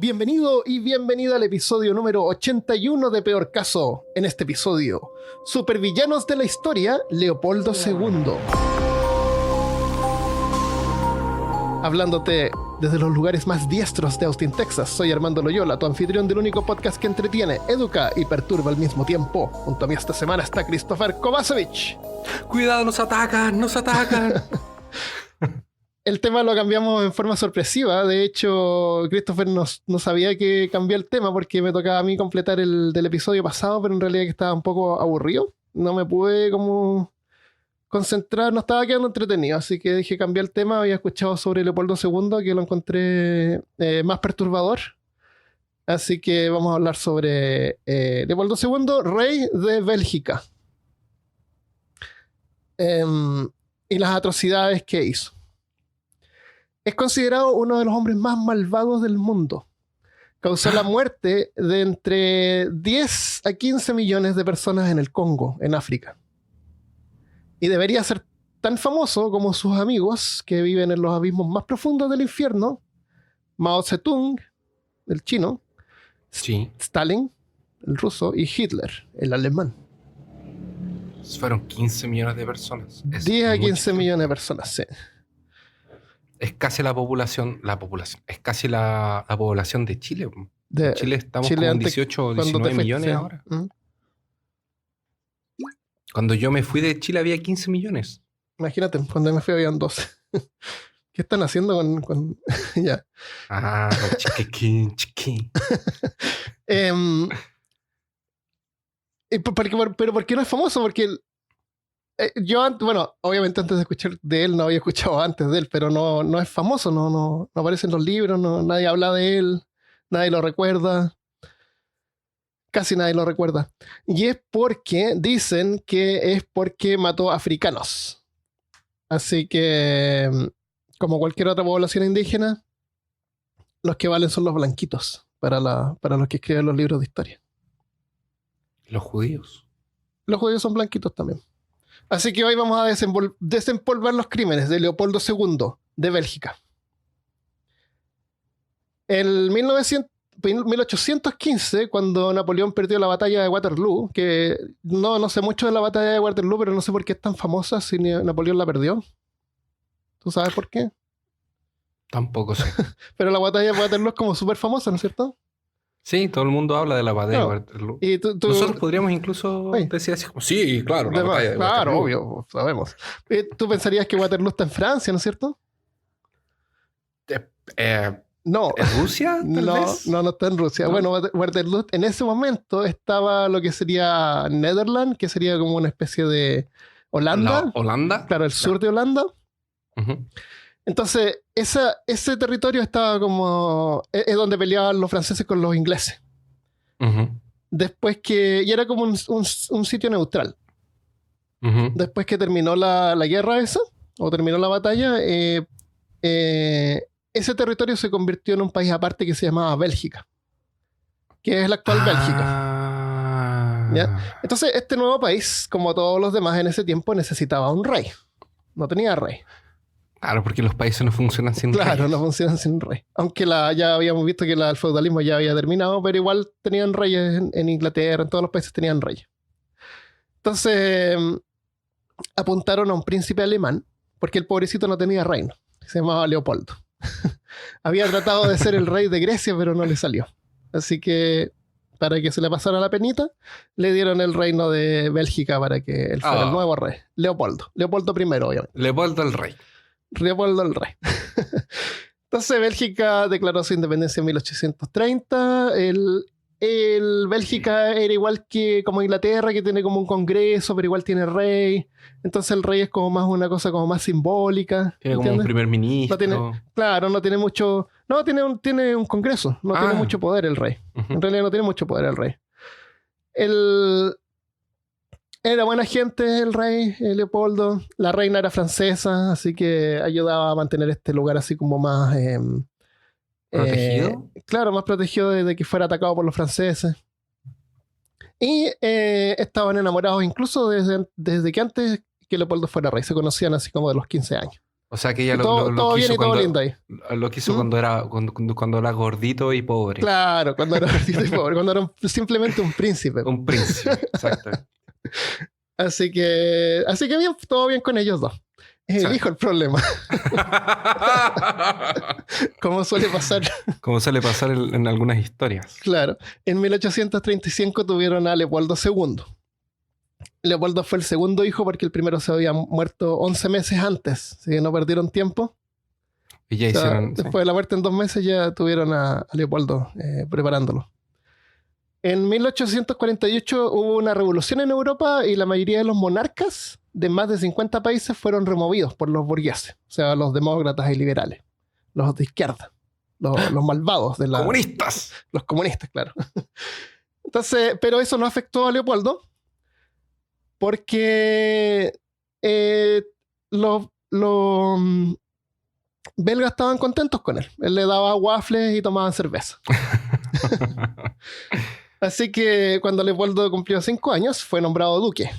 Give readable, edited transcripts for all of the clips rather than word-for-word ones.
Bienvenido y bienvenida al episodio número 81 de Peor Caso. En este episodio, supervillanos de la historia, Leopoldo II. Hablándote desde los lugares más diestros de Austin, Texas, soy Armando Loyola, tu anfitrión del único podcast que entretiene, educa y perturba al mismo tiempo. Junto a mí esta semana está Christopher Kovacevic. ¡Cuidado, nos atacan, nos atacan! El tema lo cambiamos en forma sorpresiva. De hecho, Christopher no sabía que cambié el tema porque me tocaba a mí completar el del episodio pasado, pero en realidad que estaba un poco aburrido. No me pude como concentrar, no estaba quedando entretenido, así que dije cambiar el tema. Había escuchado sobre Leopoldo II, que lo encontré más perturbador. Así que vamos a hablar sobre Leopoldo II, rey de Bélgica. Y las atrocidades que hizo. Es considerado uno de los hombres más malvados del mundo. Causó la muerte de entre 10 a 15 millones de personas en el Congo, en África. Y debería ser tan famoso como sus amigos que viven en los abismos más profundos del infierno: Mao Zedong, el chino, Sí. Stalin, el ruso, y Hitler, el alemán. Fueron 15 millones de personas. 10 a 15 millones de personas, sí. Es casi es casi la población de Chile. En Chile estamos como en 18 o 19 millones ahora. Cuando yo me fui de Chile había 15 millones. Imagínate, cuando me fui habían 12. ¿Qué están haciendo con... ya? Ah, chiquiquín. Pero ¿por qué no es famoso? Porque yo, bueno, obviamente antes de escuchar de él, no había escuchado antes de él, pero no es famoso, no aparece en los libros, nadie habla de él, nadie lo recuerda, casi nadie lo recuerda. Y es porque dicen que es porque mató africanos. Así que, como cualquier otra población indígena, los que valen son los blanquitos para los que escriben los libros de historia. Los judíos. Los judíos son blanquitos también. Así que hoy vamos a desempolvar los crímenes de Leopoldo II de Bélgica. En 1815, cuando Napoleón perdió la batalla de Waterloo, que no sé mucho de la batalla de Waterloo, pero no sé por qué es tan famosa si Napoleón la perdió. ¿Tú sabes por qué? Tampoco sé. Pero la batalla de Waterloo es como súper famosa, ¿no es cierto? Sí, todo el mundo habla de la batalla de Waterloo. Y nosotros podríamos incluso decir así como, sí, claro, la batalla de Waterloo. Claro, obvio, sabemos. Tú pensarías que Waterloo está en Francia, ¿no es cierto? No. ¿En Rusia? No está en Rusia. ¿No? Bueno, Waterloo en ese momento estaba lo que sería Netherlands, que sería como una especie de Holanda. ¿No? ¿Holanda? Claro, el sur de Holanda. Uh-huh. Entonces, ese territorio estaba como... Es donde peleaban los franceses con los ingleses. Uh-huh. Y era como un sitio neutral. Uh-huh. Después que terminó la guerra esa, o terminó la batalla, ese territorio se convirtió en un país aparte que se llamaba Bélgica, que es la actual Bélgica. ¿Ya? Entonces, este nuevo país, como todos los demás en ese tiempo, necesitaba un rey. No tenía rey. Claro, porque los países no funcionan sin rey. Claro, no funcionan sin rey. Aunque ya habíamos visto que el feudalismo ya había terminado, pero igual tenían reyes en Inglaterra, en todos los países tenían reyes. Entonces, apuntaron a un príncipe alemán, porque el pobrecito no tenía reino. Se llamaba Leopoldo. Había tratado de ser el rey de Grecia, pero no le salió. Así que, para que se le pasara la penita, le dieron el reino de Bélgica para que él fuera el nuevo rey. Leopoldo I, obviamente. Leopoldo el rey. Leopoldo el rey. Entonces Bélgica declaró su independencia en 1830. Bélgica era igual que como Inglaterra, que tiene como un congreso, pero igual tiene rey. Entonces el rey es como más una cosa como más simbólica. Tiene como un primer ministro. No tiene mucho... No, tiene un congreso. No tiene mucho poder el rey. Uh-huh. En realidad no tiene mucho poder el rey. Era buena gente el rey, Leopoldo. La reina era francesa, así que ayudaba a mantener este lugar así como más... ¿protegido? Claro, más protegido de que fuera atacado por los franceses. Y estaban enamorados incluso desde que antes que Leopoldo fuera rey. Se conocían así como de los 15 años. O sea que ella todo bien y todo lindo ahí. Lo quiso cuando era gordito y pobre. Claro, cuando era gordito y pobre, cuando era simplemente un príncipe. Un príncipe, exacto. Así que bien, todo bien con ellos dos. Es el hijo el problema. Como suele pasar. Como suele pasar en algunas historias. Claro. En 1835 tuvieron a Leopoldo II. Leopoldo fue el segundo hijo porque el primero se había muerto 11 meses antes. Así que no perdieron tiempo. Y ya hicieron... Después de la muerte en 2 meses ya tuvieron a Leopoldo preparándolo. En 1848 hubo una revolución en Europa y la mayoría de los monarcas de más de 50 países fueron removidos por los burgueses, o sea, los demócratas y liberales, los de izquierda, los malvados de la... ¡Comunistas! Los comunistas, claro. Entonces, pero eso no afectó a Leopoldo porque los belgas estaban contentos con él. Él le daba waffles y tomaban cerveza. Así que cuando Leopoldo cumplió 5 años, fue nombrado duque.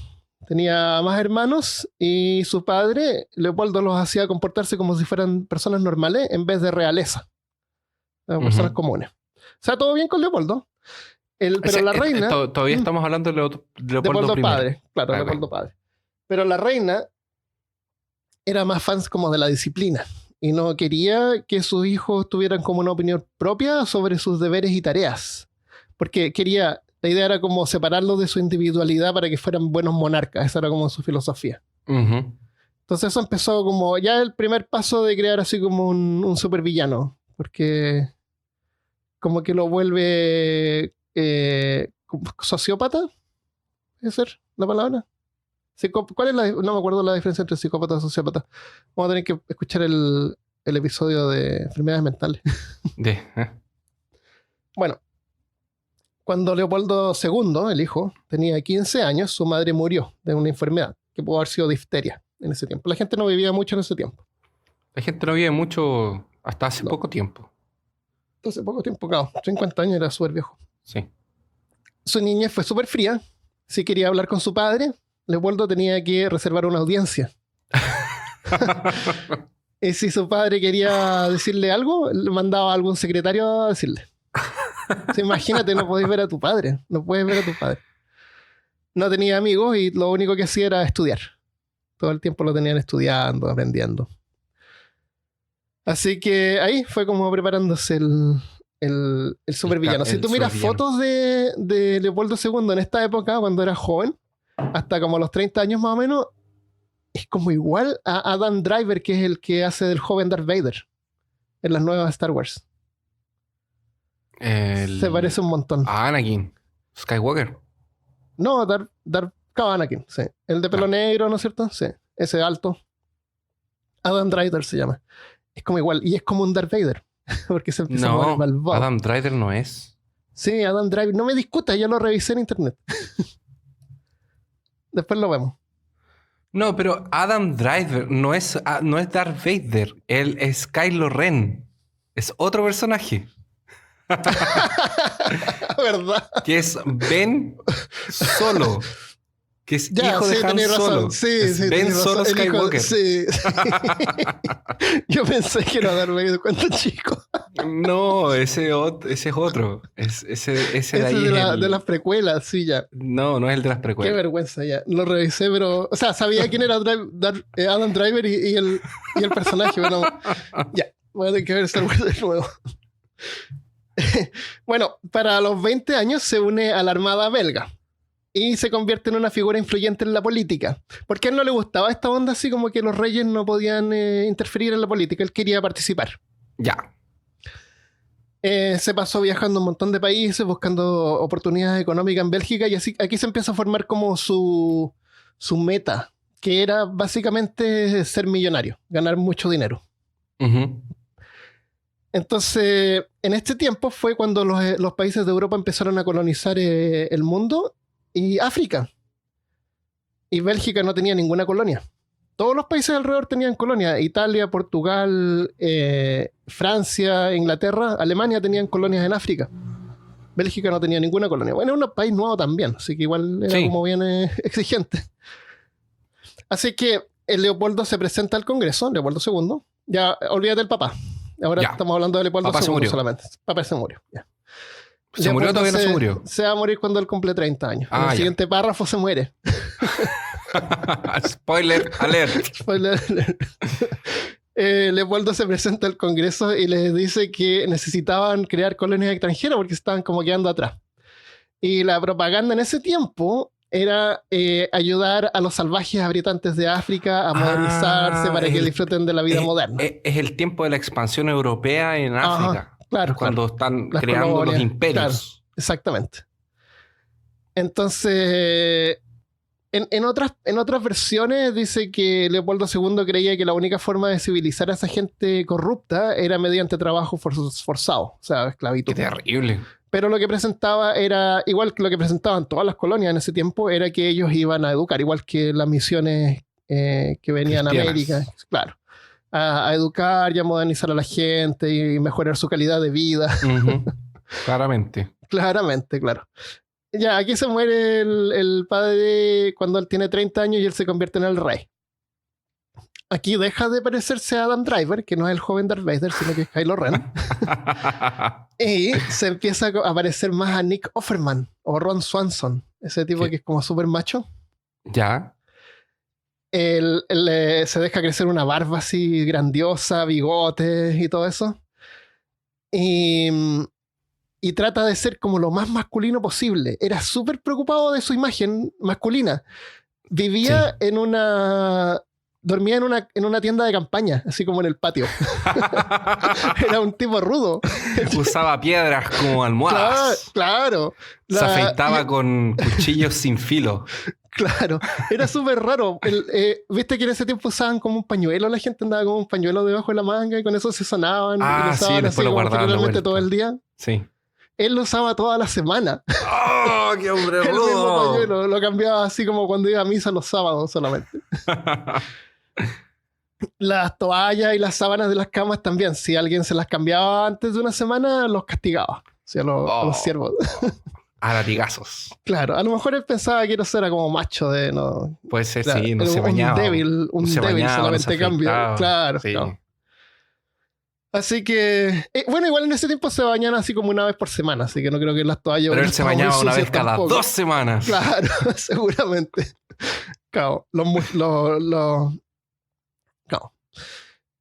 Tenía más hermanos y su padre, Leopoldo, los hacía comportarse como si fueran personas normales en vez de realeza. Personas comunes. O sea, todo bien con Leopoldo. Pero la reina... Todavía estamos hablando de Leopoldo I. padre. Claro, Leopoldo padre. Pero la reina era más fans como de la disciplina y no quería que sus hijos tuvieran como una opinión propia sobre sus deberes y tareas. Porque la idea era como separarlos de su individualidad para que fueran buenos monarcas. Esa era como su filosofía. Entonces eso empezó como ya el primer paso de crear así como un supervillano. Porque como que lo vuelve sociópata. ¿Puede ser la palabra? ¿Cuál es no me acuerdo la diferencia entre psicópata y sociópata. Vamos a tener que escuchar el episodio de enfermedades mentales. Bueno. Cuando Leopoldo II, el hijo, tenía 15 años, su madre murió de una enfermedad que pudo haber sido difteria en ese tiempo. La gente no vivía mucho en ese tiempo. La gente no vivía mucho hasta hace poco tiempo. Hace poco tiempo, claro. 50 años, era súper viejo. Sí. Su niñez fue súper fría. Si quería hablar con su padre, Leopoldo tenía que reservar una audiencia. Y si su padre quería decirle algo, le mandaba a algún secretario a decirle. O sea, imagínate, no podés ver a tu padre. No puedes ver a tu padre. No tenía amigos y lo único que hacía era estudiar. Todo el tiempo lo tenían estudiando, aprendiendo. Así que ahí fue como preparándose el supervillano. Si tú miras fotos de Leopoldo II en esta época, cuando era joven, hasta como los 30 años más o menos, es como igual a Adam Driver, que es el que hace del joven Darth Vader en las nuevas Star Wars. Se parece un montón. A Anakin Skywalker. No, Anakin, sí. El de pelo negro, ¿no es cierto? Sí. Ese alto. Adam Driver se llama. Es como igual. Y es como un Darth Vader. Porque se empieza a mover malvado. Adam Driver no es. Sí, Adam Driver. No me discutas, ya lo revisé en internet. Después lo vemos. No, pero Adam Driver no es Darth Vader. Él es Kylo Ren. Es otro personaje. ¿Verdad? Que es Ben Solo. Que es hijo de Han Solo. Sí, Ben Solo Skywalker. Sí. Yo pensé que era Darth Vader cuando chico. No, ese es otro. Ese de ahí de las precuelas, sí, ya. No es el de las precuelas. Qué vergüenza, ya. Lo revisé, pero... O sea, sabía quién era Adam Driver y el personaje, pero... Ya, voy a tener que ver Star Wars de nuevo. Bueno, para los 20 años se une a la Armada belga y se convierte en una figura influyente en la política. Porque a él no le gustaba esta onda así como que los reyes no podían interferir en la política. Él quería participar. Ya. Se pasó viajando a un montón de países buscando oportunidades económicas en Bélgica y así aquí se empieza a formar como su meta, que era básicamente ser millonario, ganar mucho dinero. Entonces, en este tiempo fue cuando los países de Europa empezaron a colonizar el mundo y África. Y Bélgica no tenía ninguna colonia. Todos los países alrededor tenían colonia. Italia, Portugal, Francia, Inglaterra, Alemania tenían colonias en África. Bélgica no tenía ninguna colonia. Bueno, era un país nuevo también, así que igual era como bien exigente. Así que el Leopoldo se presenta al Congreso, Leopoldo II. Ya, olvídate del papá. Ahora estamos hablando de Leopoldo II solamente. Papá se murió. Ya. ¿Se murió o todavía no se murió? Se va a morir cuando él cumple 30 años. En el siguiente párrafo se muere. Spoiler alert. Spoiler alert. Leopoldo se presenta al Congreso y les dice que necesitaban crear colonias extranjeras porque estaban como quedando atrás. Y la propaganda en ese tiempo era ayudar a los salvajes habitantes de África a modernizarse para que disfruten de la vida moderna. Es el tiempo de la expansión europea en África. Claro, cuando están creando los imperios. Claro, exactamente. Entonces, en otras versiones dice que Leopoldo II creía que la única forma de civilizar a esa gente corrupta era mediante trabajo forzado, o sea, esclavitud. Qué terrible. Pero lo que presentaba era, igual que lo que presentaban todas las colonias en ese tiempo, era que ellos iban a educar, igual que las misiones que venían a América, claro. A educar y a modernizar a la gente y mejorar su calidad de vida. Claramente. Claramente, claro. Ya, aquí se muere el padre cuando él tiene 30 años y él se convierte en el rey. Aquí deja de parecerse a Adam Driver, que no es el joven Darth Vader, sino que es Kylo Ren. Y se empieza a parecer más a Nick Offerman o Ron Swanson, ese tipo que es como súper macho. Ya. Él se deja crecer una barba así grandiosa, bigotes y todo eso. Y trata de ser como lo más masculino posible. Era súper preocupado de su imagen masculina. Vivía dormía en una tienda de campaña, así como en el patio. Era un tipo rudo. Usaba piedras como almohadas. Claro. Se afeitaba con cuchillos sin filo. Claro, era súper raro. Viste que en ese tiempo usaban como un pañuelo, la gente andaba con un pañuelo debajo de la manga y con eso se sonaban. Y lo usaban después lo guardaban todo el día. Sí. Él lo usaba toda la semana. ¡Oh, qué hombre rudo! El mismo pañuelo, lo cambiaba así como cuando iba a misa los sábados solamente. Las toallas y las sábanas de las camas también. Si alguien se las cambiaba antes de una semana, los castigaba. O sea, a los siervos. A latigazos. Claro, a lo mejor él pensaba que eso era como macho de no. Puede ser, sí, no se bañaba. Un débil solamente cambio. Claro, sí. No. Así que, bueno, igual en ese tiempo se bañan así como una vez por semana, así que no creo que las toallas... Pero él se bañaba una vez cada 2 semanas. Claro, seguramente. Claro, claro.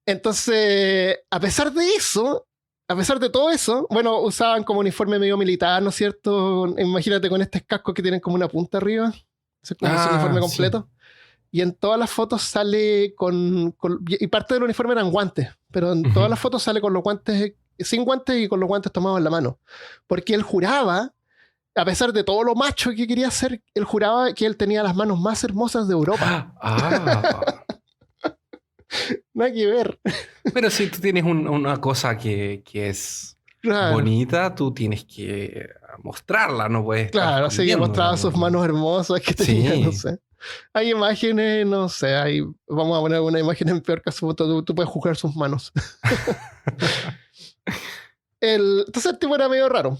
Entonces, a pesar de todo eso, bueno, usaban como uniforme medio militar, ¿no es cierto? Imagínate con estos cascos que tienen como una punta arriba. Es como ese uniforme completo. Sí. Y en todas las fotos sale y parte del uniforme eran guantes, pero en todas las fotos sale con los guantes, sin guantes y con los guantes tomados en la mano. Porque él juraba, a pesar de todo lo macho que quería ser, él juraba que él tenía las manos más hermosas de Europa. Nada que ver. Pero si tú tienes una cosa que es bonita, tú tienes que mostrarla, no puedes. Claro, así que mostraba sus manos hermosas que tenía, no sé. Hay imágenes, no sé, vamos a poner una imagen en peor caso, tú puedes juzgar sus manos. Entonces el tipo era medio raro.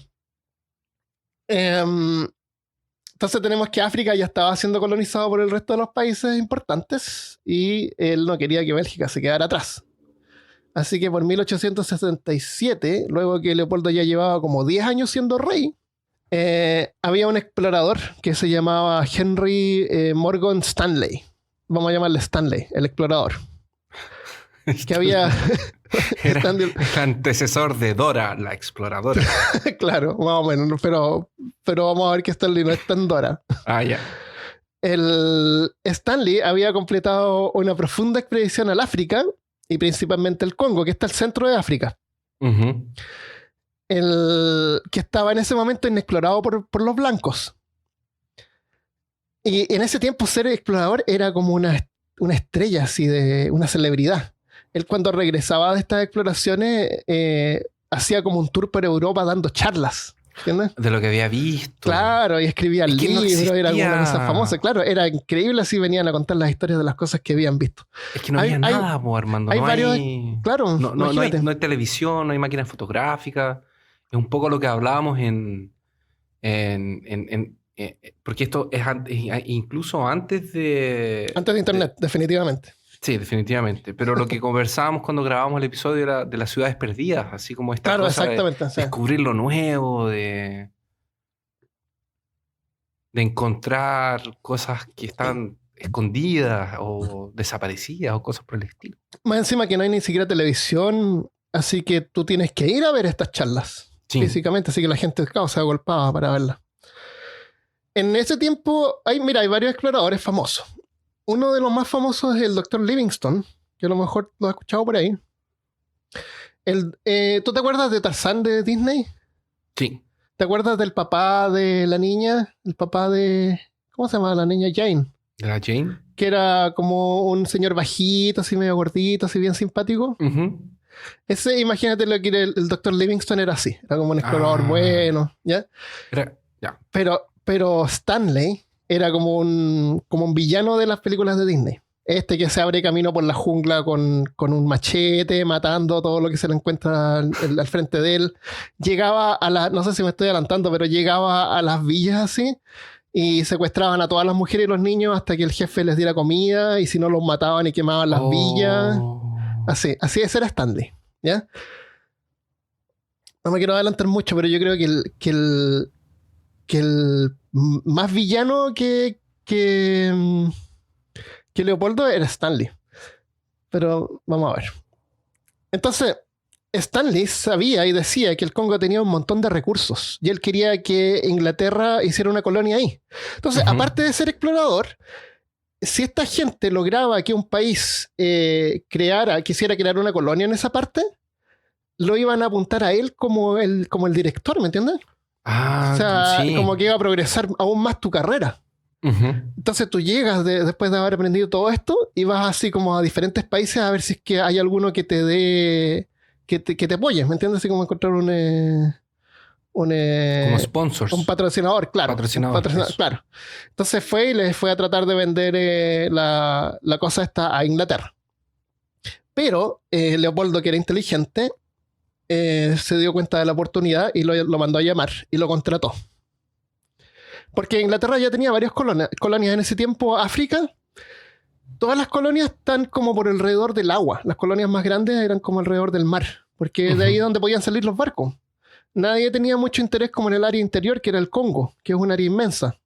Entonces tenemos que África ya estaba siendo colonizado por el resto de los países importantes y él no quería que Bélgica se quedara atrás. Así que por 1877, luego que Leopoldo ya llevaba como 10 años siendo rey, había un explorador que se llamaba Henry Morgan Stanley. Vamos a llamarle Stanley, el explorador. Que había... Era el antecesor de Dora, la exploradora. Claro, más o menos, pero vamos a ver que Stanley no es tan Dora. Ya. El Stanley había completado una profunda expedición al África y principalmente el Congo, que está al centro de África. Que estaba en ese momento inexplorado por los blancos. Y en ese tiempo ser explorador era como una estrella así, de una celebridad. Él cuando regresaba de estas exploraciones hacía como un tour por Europa dando charlas. ¿Entiendes? De lo que había visto. Claro, y escribía libros, era una cosa famosa. Claro, era increíble, así venían a contar las historias de las cosas que habían visto. Es que no había nada, Armando. Claro, no hay televisión, no hay máquinas fotográficas. Es un poco lo que hablábamos porque esto es incluso antes de... Antes de Internet, definitivamente. Sí, definitivamente. Pero lo que conversábamos cuando grabábamos el episodio era de las ciudades perdidas, así como esta cosa de descubrir lo nuevo, de encontrar cosas que están escondidas o desaparecidas o cosas por el estilo. Más encima que no hay ni siquiera televisión, así que tú tienes que ir a ver estas charlas físicamente, así que la gente se agolpaba para verlas. En ese tiempo, hay varios exploradores famosos. Uno de los más famosos es el Dr. Livingstone, que a lo mejor lo has escuchado por ahí. ¿Tú te acuerdas de Tarzán de Disney? Sí. ¿Te acuerdas del papá de la niña? El papá de... ¿Cómo se llama la niña? Jane. ¿De la Jane? Que era como un señor bajito, así medio gordito, así bien simpático. Ese, imagínate lo que era el Dr. Livingstone, era así. Era como un explorador bueno, ¿ya? Pero Stanley era como un villano de las películas de Disney. Que se abre camino por la jungla con un machete, matando todo lo que se le encuentra al frente de él. Llegaba no sé si me estoy adelantando, pero llegaba a las villas así y secuestraban a todas las mujeres y los niños hasta que el jefe les diera comida, y si no los mataban y quemaban las villas. Así ese era Stanley, ¿ya? No me quiero adelantar mucho, pero yo creo que el más villano que Leopoldo era Stanley. Pero vamos a ver. Entonces, Stanley sabía y decía que el Congo tenía un montón de recursos y él quería que Inglaterra hiciera una colonia ahí. Entonces, aparte de ser explorador, si esta gente lograba que un país quisiera crear una colonia en esa parte, lo iban a apuntar a él como el director, ¿me entiendes? O sea, como que iba a progresar aún más tu carrera. Entonces tú llegas después de haber aprendido todo esto y vas así como a diferentes países a ver si es que hay alguno que te dé, que te apoye, ¿me entiendes? Así como encontrar como sponsors. Un patrocinador, claro. Claro. Entonces fue y les fue a tratar de vender la cosa esta a Inglaterra. Pero Leopoldo, que era inteligente, se dio cuenta de la oportunidad y lo mandó a llamar y lo contrató. Porque Inglaterra ya tenía varias colonias en ese tiempo. África, todas las colonias están como por alrededor del agua. Las colonias más grandes eran como alrededor del mar, porque de ahí es donde podían salir los barcos. Nadie tenía mucho interés como en el área interior, que era el Congo, que es un área inmensa.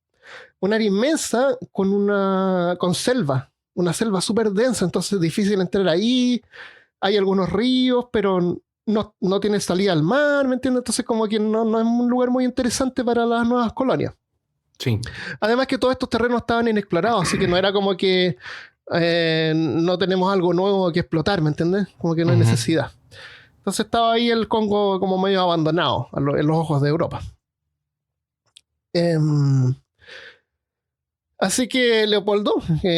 Un área inmensa con selva, una selva súper densa, entonces es difícil entrar ahí. Hay algunos ríos, pero no tiene salida al mar, ¿me entiendes? Entonces como que no es un lugar muy interesante para las nuevas colonias. Sí. Además que todos estos terrenos estaban inexplorados, así que no era como que no tenemos algo nuevo que explotar, ¿me entiendes? Como que no hay necesidad. Entonces estaba ahí el Congo como medio abandonado en los ojos de Europa. Así que Leopoldo,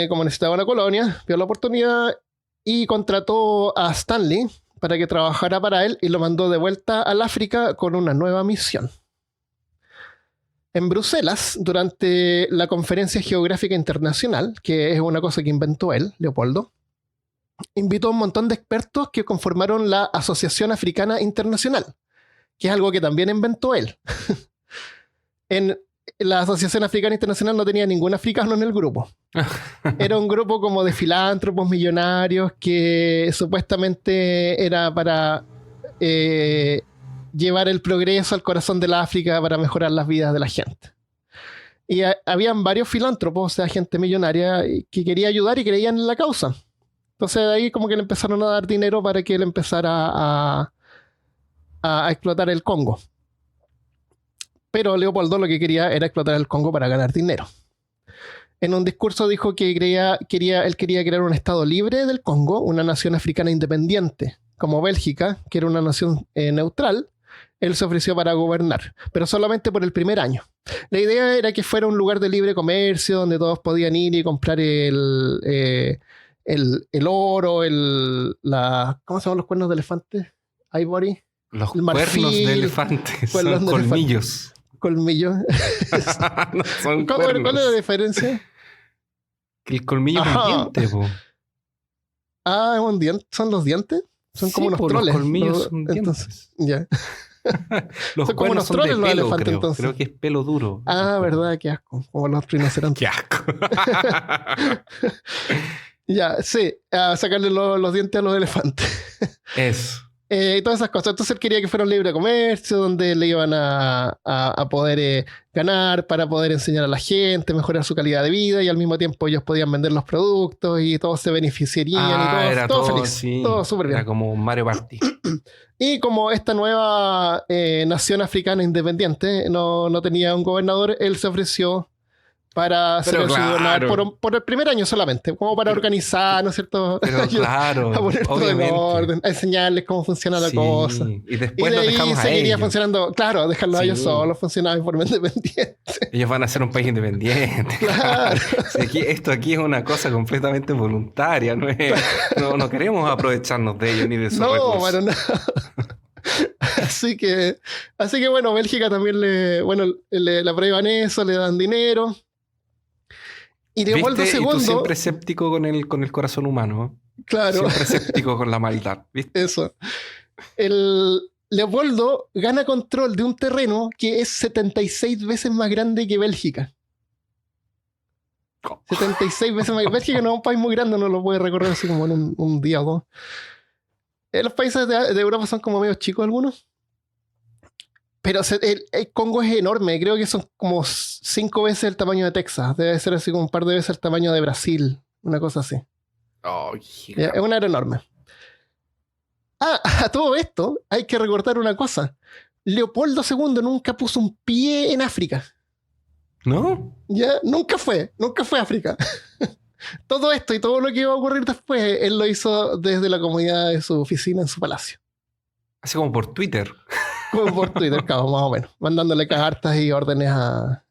como necesitaba una colonia, vio la oportunidad y contrató a Stanley para que trabajara para él y lo mandó de vuelta al África con una nueva misión. En Bruselas, durante la Conferencia Geográfica Internacional, que es una cosa que inventó él, Leopoldo, invitó a un montón de expertos que conformaron la Asociación Africana Internacional, que es algo que también inventó él. En la Asociación Africana Internacional no tenía ningún africano en el grupo. Era un grupo como de filántropos millonarios que supuestamente era para llevar el progreso al corazón de la África para mejorar las vidas de la gente. Y habían varios filántropos, o sea, gente millonaria que quería ayudar y creían en la causa. Entonces de ahí como que le empezaron a dar dinero para que él empezara a explotar el Congo. Pero Leopoldo lo que quería era explotar el Congo para ganar dinero. En un discurso dijo que él quería crear un estado libre del Congo, una nación africana independiente, como Bélgica, que era una nación neutral. Él se ofreció para gobernar, pero solamente por el primer año. La idea era que fuera un lugar de libre comercio donde todos podían ir y comprar el oro, ¿cómo se llaman los cuernos de elefante? Ivory. Los cuernos de elefante son colmillos. Colmillos. No son cuernos. ¿Cuál es la diferencia? Que el colmillo es un diente, po. Es un diente. ¿Son los dientes? Son como unos troles. Los colmillos son dientes. Entonces, ya. Los son como unos troles los elefantes, entonces. Creo que es pelo duro. Verdad, qué asco. Como los rinocerontes. Qué asco. Ya, sí, a sacarle los dientes a los elefantes. Eso. Y todas esas cosas. Entonces él quería que fuera un libre comercio, donde le iban a poder ganar para poder enseñar a la gente, mejorar su calidad de vida y al mismo tiempo ellos podían vender los productos y todos se beneficiarían y todo feliz. Sí. Todo súper bien. Era como Mario Party. Y como esta nueva nación africana independiente no tenía un gobernador, él se ofreció para ser el gobernador por el primer año solamente, como para organizar, ¿no es cierto? Pero claro, a poner todo en orden, a enseñarles cómo funciona la cosa. Y después de los ahí dejamos seguiría a ellos. Funcionando, claro, dejarlos a ellos solos, funcionar de forma independiente. Ellos van a ser un país independiente. Claro. Esto aquí es una cosa completamente voluntaria, no queremos aprovecharnos de ellos ni de sus recursos. No, para nada. Así que bueno, Bélgica también le aprueban eso, le dan dinero. Y Leopoldo II... Y tú siempre escéptico con el corazón humano. Claro. Siempre escéptico con la maldad, ¿viste? Eso. Leopoldo gana control de un terreno que es 76 veces más grande que Bélgica. 76 veces más. Bélgica no es un país muy grande, no lo puede recorrer así como en un día o dos. Los países de Europa son como medio chicos algunos. Pero el Congo es enorme, creo que son como 5 veces el tamaño de Texas. Debe ser así como un par de veces el tamaño de Brasil, una cosa así. Es una área enorme. A todo esto hay que recordar una cosa. Leopoldo II nunca puso un pie en África. ¿No? Ya, nunca fue a África. Todo esto y todo lo que iba a ocurrir después, él lo hizo desde la comodidad de su oficina en su palacio. Así como por Twitter. Como por Twitter, claro, más o menos. Mandándole cartas y órdenes a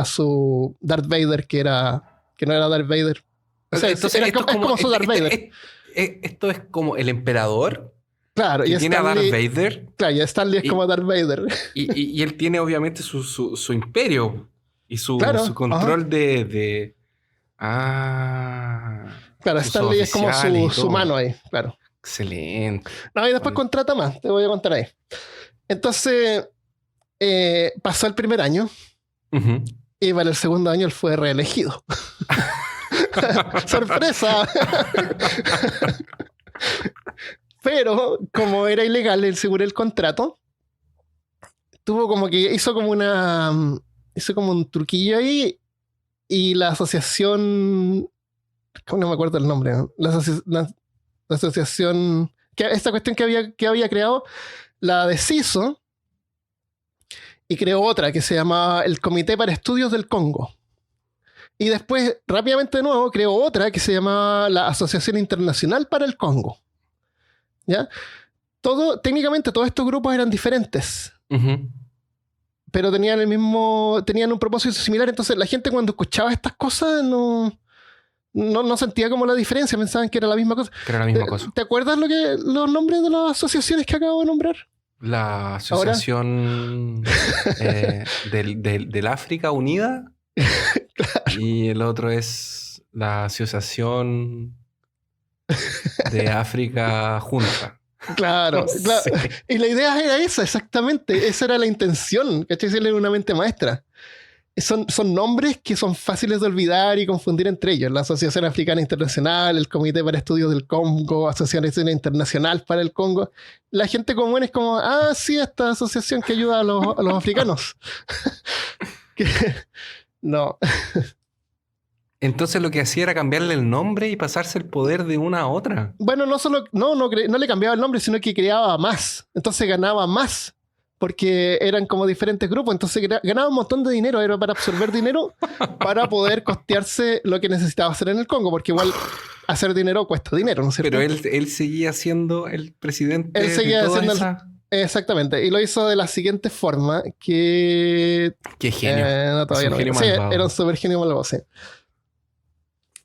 su Darth Vader, que no era Darth Vader. O sea, es como su Darth Vader. Esto es como el emperador. Claro, y tiene Stanley, a Darth Vader. Claro, y Stanley es como Darth Vader. Y él tiene obviamente su imperio y su control de... Claro, Stanley es como su mano ahí, claro. Excelente. No, y después contrata más, te voy a contar ahí. Entonces, pasó el primer año y para el segundo año él fue reelegido. ¡Sorpresa! Pero, como era ilegal el seguro del contrato, hizo como un truquillo ahí y la asociación... No me acuerdo el nombre, ¿no? La asociación... Esta cuestión que había creado la deshizo y creó otra que se llamaba el Comité para Estudios del Congo. Y después, rápidamente de nuevo, creó otra que se llamaba la Asociación Internacional para el Congo. ¿Ya? Técnicamente todos estos grupos eran diferentes. Pero tenían un propósito similar. Entonces la gente cuando escuchaba estas cosas no sentía como la diferencia, pensaban que era la misma cosa. ¿Te acuerdas los nombres de las asociaciones que acabo de nombrar? La Asociación del África Unida. Claro. Y el otro es la Asociación de África Junta. Claro. Sí. Y la idea era esa, exactamente. Esa era la intención, ¿cachai? Era una mente maestra. Son nombres que son fáciles de olvidar y confundir entre ellos. La Asociación Africana Internacional, el Comité para Estudios del Congo, Asociación Internacional para el Congo. La gente común es como, sí, esta asociación que ayuda a los africanos. No. Entonces lo que hacía era cambiarle el nombre y pasarse el poder de una a otra. Bueno, no le cambiaba el nombre, sino que creaba más. Entonces ganaba más. Porque eran como diferentes grupos, entonces ganaba un montón de dinero, era para absorber dinero para poder costearse lo que necesitaba hacer en el Congo, porque igual hacer dinero cuesta dinero, ¿no es cierto? Pero él seguía siendo el presidente. Él seguía haciendo exactamente, y lo hizo de la siguiente forma, que... ¡Qué genio! Era un super genio malvado, sí.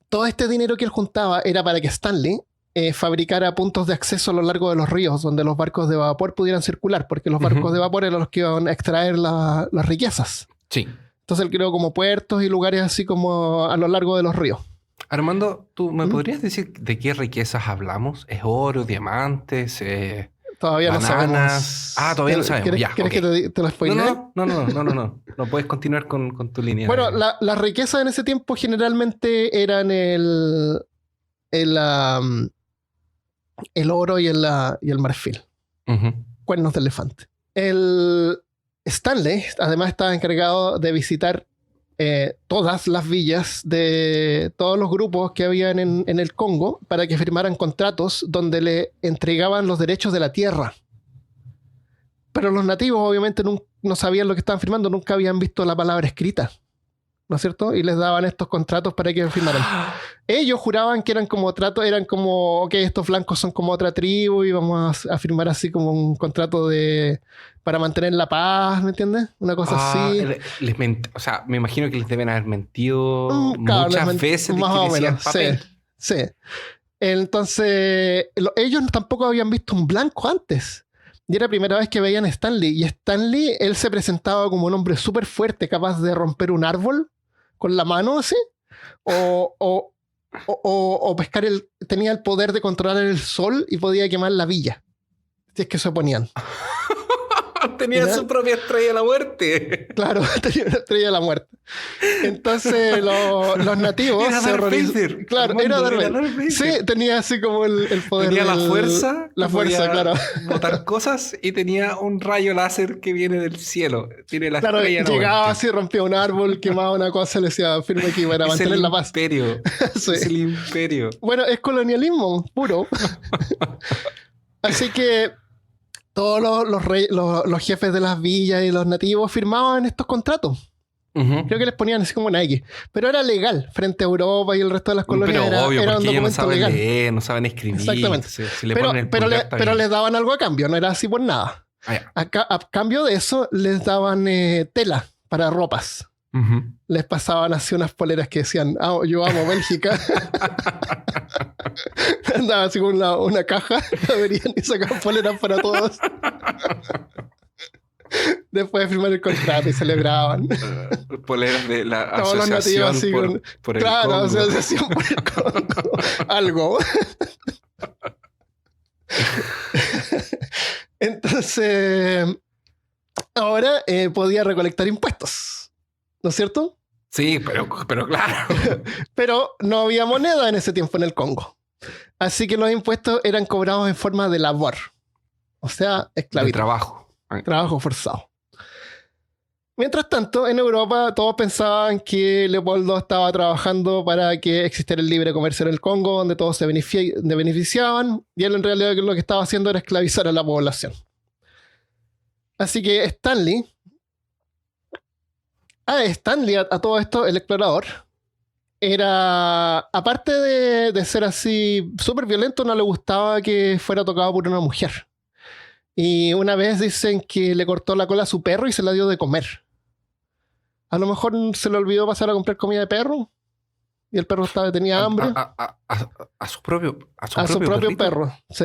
Todo este dinero que él juntaba era para que Stanley fabricara puntos de acceso a lo largo de los ríos donde los barcos de vapor pudieran circular, porque los barcos de vapor eran los que iban a extraer las riquezas. Sí. Entonces él creó como puertos y lugares así como a lo largo de los ríos. Armando, ¿tú me podrías decir de qué riquezas hablamos? ¿Es oro, diamantes, todavía bananas? No sabemos. Todavía no sabemos. ¿Quieres que te lo spoilee? No. No puedes continuar con tu línea. Bueno, las riquezas en ese tiempo generalmente eran el oro y el marfil. Cuernos de elefante. El Stanley, además, estaba encargado de visitar todas las villas de todos los grupos que habían en el Congo para que firmaran contratos donde le entregaban los derechos de la tierra. Pero los nativos obviamente no sabían lo que estaban firmando, nunca habían visto la palabra escrita, ¿no es cierto? Y les daban estos contratos para que firmaran. Ellos juraban que eran como ok, estos blancos son como otra tribu y vamos a firmar así como un contrato para mantener la paz, ¿me entiendes? Una cosa así. O sea, me imagino que les deben haber mentido muchas veces. Más o menos, sí. Entonces, ellos tampoco habían visto un blanco antes. Y era la primera vez que veían a Stanley. Y Stanley, él se presentaba como un hombre súper fuerte, capaz de romper un árbol con la mano así. O pescar tenía el poder de controlar el sol y podía quemar la villa. Si es que se oponían. Tenía su propia estrella de la muerte. Claro, tenía una estrella de la muerte. Entonces los nativos era se horrorizaron. Claro, era Darth Vader. Sí, tenía así como el poder. Tenía la fuerza. La fuerza, claro. Botar cosas y tenía un rayo láser que viene del cielo. Tiene la estrella de la llegaba muerte. así, rompía un árbol, quemaba una cosa, le decía firme aquí para mantener la paz. Imperio. Sí. Es el imperio. Bueno, es colonialismo puro. Así que todos los jefes de las villas y los nativos firmaban estos contratos. Creo que les ponían así como Nike. Pero era legal frente a Europa y el resto de las colonias. Pero obvio, era un porque ellos no documento saben legal. leer, no saben escribir. Exactamente. Si le ponen el pulgar, pero les daban algo a cambio, no era así por nada. A cambio de eso, les daban tela para ropas. Les pasaban así unas poleras que decían, yo amo Bélgica. Andaban así con una caja, la verían y sacaban poleras para todos. Después de firmar el contrato y celebraban. Poleras de la asociación por el claro, Congo. asociación por el Congo. Algo. Entonces, ahora podía recolectar impuestos. ¿No es cierto? Sí, pero claro. Pero no había moneda en ese tiempo en el Congo. Así que los impuestos eran cobrados en forma de labor. O sea, esclavitud. De trabajo. Trabajo forzado. Mientras tanto, en Europa todos pensaban que Leopoldo estaba trabajando para que existiera el libre comercio en el Congo, donde todos se beneficiaban, y él en realidad lo que estaba haciendo era esclavizar a la población. Así que Stanley, a todo esto, el explorador, era, aparte de ser así súper violento, no le gustaba que fuera tocado por una mujer. Y una vez dicen que le cortó la cola a su perro y se la dio de comer. A lo mejor se le olvidó pasar a comprar comida de perro y el perro tenía hambre. A su propio perro, sí.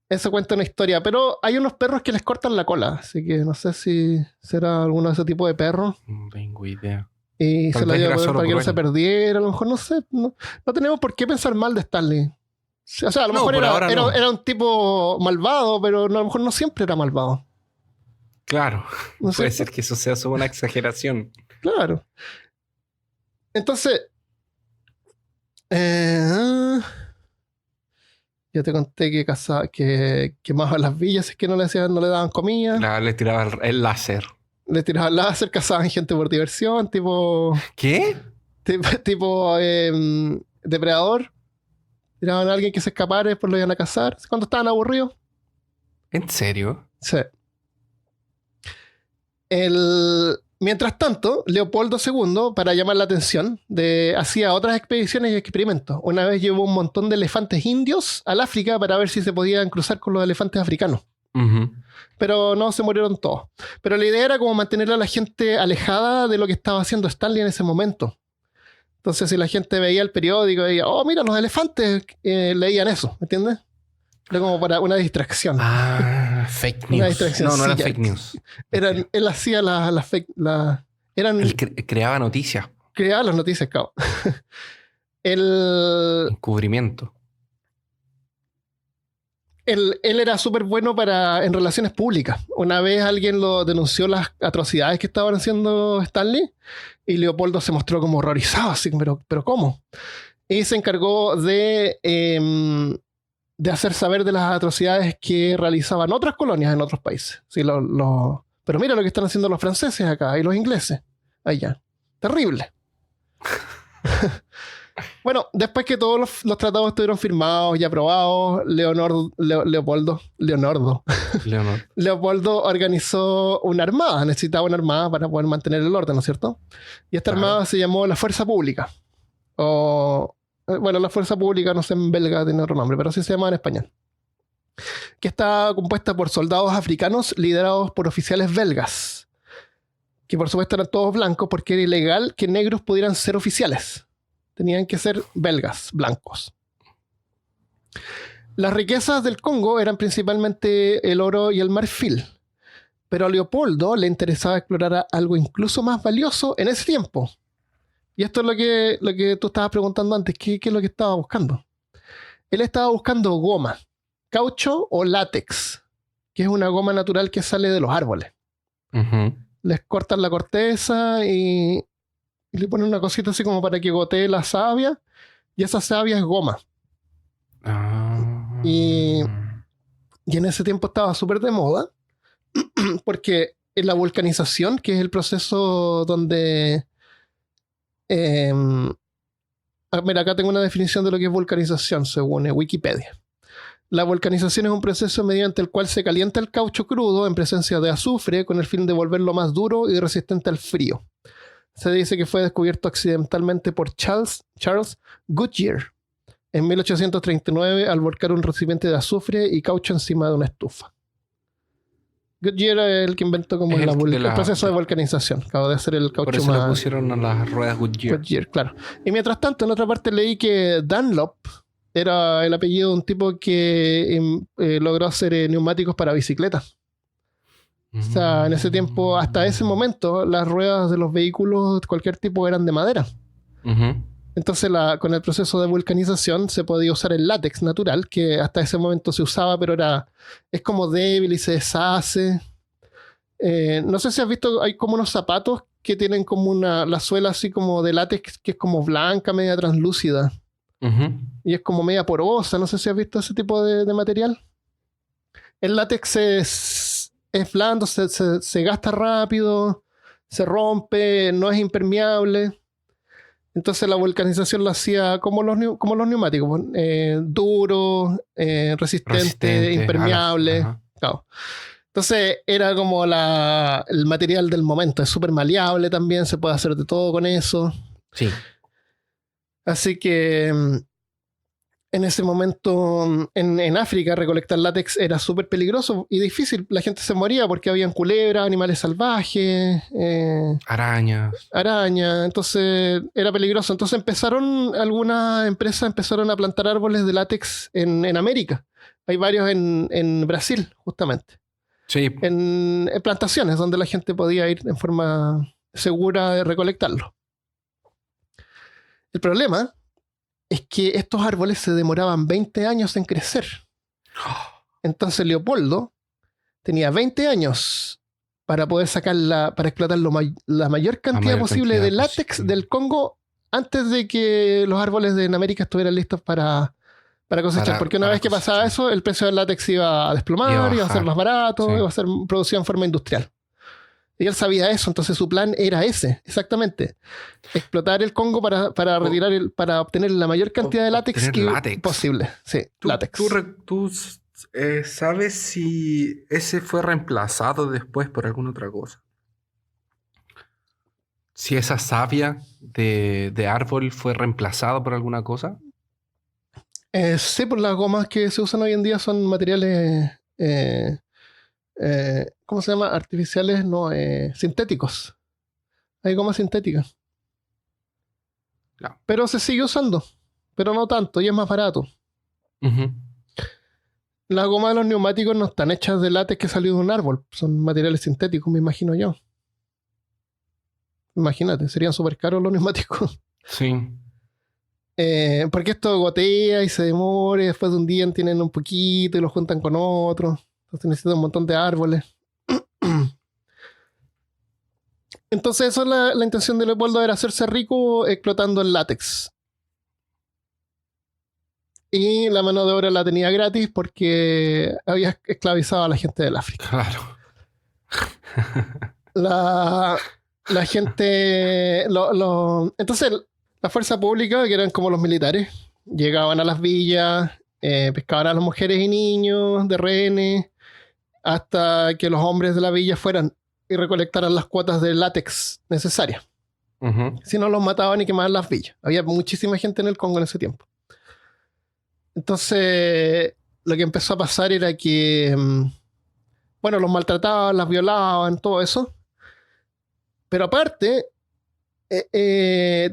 Eso cuenta una historia, pero hay unos perros que les cortan la cola, así que no sé si será alguno de ese tipo de perros. No tengo idea. Y tal se la dio para que no se perdiera, a lo mejor no sé. No tenemos por qué pensar mal de Stanley. O sea, a lo mejor era un tipo malvado, pero a lo mejor no siempre era malvado. Claro, puede ser que eso sea solo una exageración. Claro. Entonces, yo te conté que quemaba las villas, es que no le daban comida. Claro, le tiraba el láser. Le tiraban láser, cazaban gente por diversión, tipo... ¿Qué? Tipo depredador. Tiraban a alguien que se escapara y después lo iban a cazar. Cuando estaban aburridos. ¿En serio? Sí. Mientras tanto, Leopoldo II, para llamar la atención, hacía otras expediciones y experimentos. Una vez llevó un montón de elefantes indios al África para ver si se podían cruzar con los elefantes africanos. Pero no, se murieron todos. Pero la idea era como mantener a la gente alejada de lo que estaba haciendo Stanley en ese momento. Entonces, si la gente veía el periódico y veía, mira, los elefantes, leían eso, ¿me entiendes? Era como para una distracción. Fake news. Una distracción. No era fake news. Él hacía las fake... Él creaba noticias. Creaba las noticias, cabrón. Encubrimiento. Él era súper bueno en relaciones públicas. Una vez alguien lo denunció las atrocidades que estaban haciendo Stanley y Leopoldo se mostró como horrorizado, así, pero ¿cómo? y se encargó de hacer saber de las atrocidades que realizaban otras colonias en otros países. Sí, pero mira lo que están haciendo los franceses acá y los ingleses allá. Terrible. Bueno, después que todos los tratados estuvieron firmados y aprobados, Leopoldo organizó una armada. Necesitaba una armada para poder mantener el orden, ¿no es cierto? Y esta armada se llamó la Fuerza Pública. La Fuerza Pública, no sé en belga tiene otro nombre, pero así se llama en español. Que está compuesta por soldados africanos liderados por oficiales belgas. Que por supuesto eran todos blancos porque era ilegal que negros pudieran ser oficiales. Tenían que ser belgas, blancos. Las riquezas del Congo eran principalmente el oro y el marfil. Pero a Leopoldo le interesaba explorar algo incluso más valioso en ese tiempo. Y esto es lo que tú estabas preguntando antes. ¿Qué es lo que estaba buscando? Él estaba buscando goma, caucho o látex, que es una goma natural que sale de los árboles. Uh-huh. Les cortan la corteza y le ponen una cosita así como para que gotee la savia, y esa savia es goma. Y en ese tiempo estaba súper de moda, porque en la vulcanización, que es el proceso donde... mira, acá tengo una definición de lo que es vulcanización, según Wikipedia. La vulcanización es un proceso mediante el cual se calienta el caucho crudo en presencia de azufre con el fin de volverlo más duro y resistente al frío. Se dice que fue descubierto accidentalmente por Charles Goodyear en 1839 al volcar un recipiente de azufre y caucho encima de una estufa. Goodyear es el que inventó como el proceso de vulcanización. Acabo de hacer el caucho por eso le pusieron a las ruedas Goodyear. Goodyear, claro. Y mientras tanto, en otra parte leí que Dunlop era el apellido de un tipo que logró hacer neumáticos para bicicletas. O sea, en ese tiempo, hasta ese momento, las ruedas de los vehículos de cualquier tipo eran de madera. Uh-huh. Entonces, con el proceso de vulcanización se podía usar el látex natural, que hasta ese momento se usaba, pero es como débil y se deshace. No sé si has visto, hay como unos zapatos que tienen como la suela así como de látex, que es como blanca, media translúcida. Uh-huh. Y es como media porosa. No sé si has visto ese tipo de material. El látex es blando, se gasta rápido, se rompe, no es impermeable. Entonces la vulcanización lo hacía como los neumáticos, duro, resistente, impermeable. Claro. Entonces era como el material del momento. Es súper maleable también, se puede hacer de todo con eso. Sí. Así que en ese momento en África recolectar látex era súper peligroso y difícil. La gente se moría porque habían culebras, animales salvajes, arañas. Entonces era peligroso. Entonces algunas empresas empezaron a plantar árboles de látex en América. Hay varios en Brasil, justamente. Sí. En plantaciones donde la gente podía ir en forma segura de recolectarlo. El problema es que estos árboles se demoraban 20 años en crecer. Entonces Leopoldo tenía 20 años para poder para explotar la mayor cantidad posible de látex del Congo antes de que los árboles en América estuvieran listos para cosechar. Porque una vez que pasaba eso, el precio del látex iba a desplomar, iba a ser más barato, iba a ser producido en forma industrial. Y él sabía eso, entonces su plan era ese, exactamente. Explotar el Congo para obtener la mayor cantidad de látex posible. Sí, látex. ¿Tú sabes si ese fue reemplazado después por alguna otra cosa? Si esa savia de árbol fue reemplazado por alguna cosa. Sí, por las gomas que se usan hoy en día son materiales... ¿cómo se llama? Artificiales, no, sintéticos. Hay gomas sintéticas. No. Pero se sigue usando, pero no tanto, y es más barato. Uh-huh. Las gomas de los neumáticos no están hechas de látex que salió de un árbol, son materiales sintéticos, me imagino yo. Imagínate, serían súper caros los neumáticos. Sí. Porque esto gotea y se demora, y después de un día tienen un poquito y lo juntan con otro. Entonces necesitan un montón de árboles. Entonces eso es la intención de Leopoldo, era hacerse rico explotando el látex. y la mano de obra la tenía gratis porque había esclavizado a la gente del África. Claro. La gente... Entonces, la fuerza pública, que eran como los militares, llegaban a las villas, pescaban a las mujeres y niños de rehenes, hasta que los hombres de la villa fueran y recolectaran las cuotas de látex necesarias. Si no, los mataban y quemaban las villas. Había muchísima gente en el Congo en ese tiempo. Entonces, lo que empezó a pasar era que, bueno, los maltrataban, las violaban, todo eso. Pero aparte,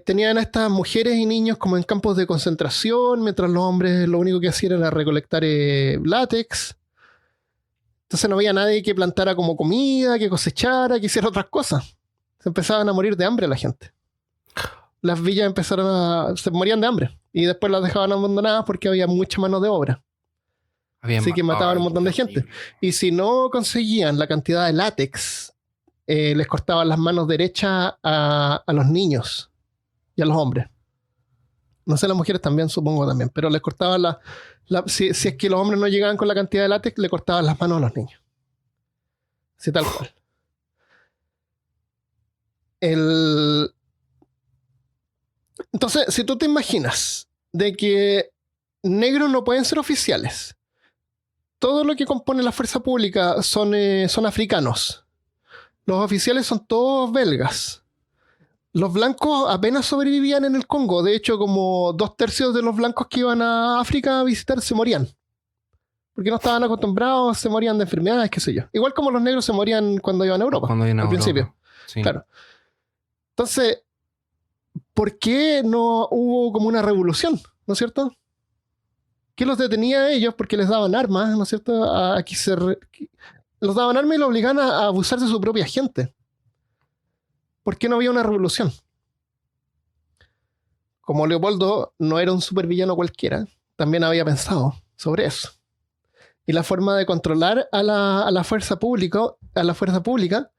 tenían a estas mujeres y niños como en campos de concentración, mientras los hombres lo único que hacían era recolectar látex. Entonces no había nadie que plantara como comida, que cosechara, que hiciera otras cosas. Se empezaban a morir de hambre la gente. Las villas se morían de hambre. Y después las dejaban abandonadas porque había mucha mano de obra. Así que mataban a un montón de gente. Y si no conseguían la cantidad de látex, les cortaban las manos derechas a los niños y a los hombres. No sé, las mujeres también, supongo también. Pero les cortaban si es que los hombres no llegaban con la cantidad de látex, le cortaban las manos a los niños. Así tal cual. Entonces, si tú te imaginas de que negros no pueden ser oficiales, todo lo que compone la fuerza pública son africanos. Los oficiales son todos belgas. Los blancos apenas sobrevivían en el Congo. De hecho, como 2/3 de los blancos que iban a África a visitar se morían. Porque no estaban acostumbrados, se morían de enfermedades, qué sé yo. Igual como los negros se morían cuando iban a Europa. Al principio. Sí. Claro. Entonces, ¿por qué no hubo como una revolución? ¿No es cierto? ¿Qué los detenía a ellos? Porque les daban armas, ¿no es cierto? Los daban armas y los obligaban a abusar de su propia gente. ¿Por qué no había una revolución? Como Leopoldo no era un supervillano cualquiera, también había pensado sobre eso. Y la forma de controlar a la fuerza pública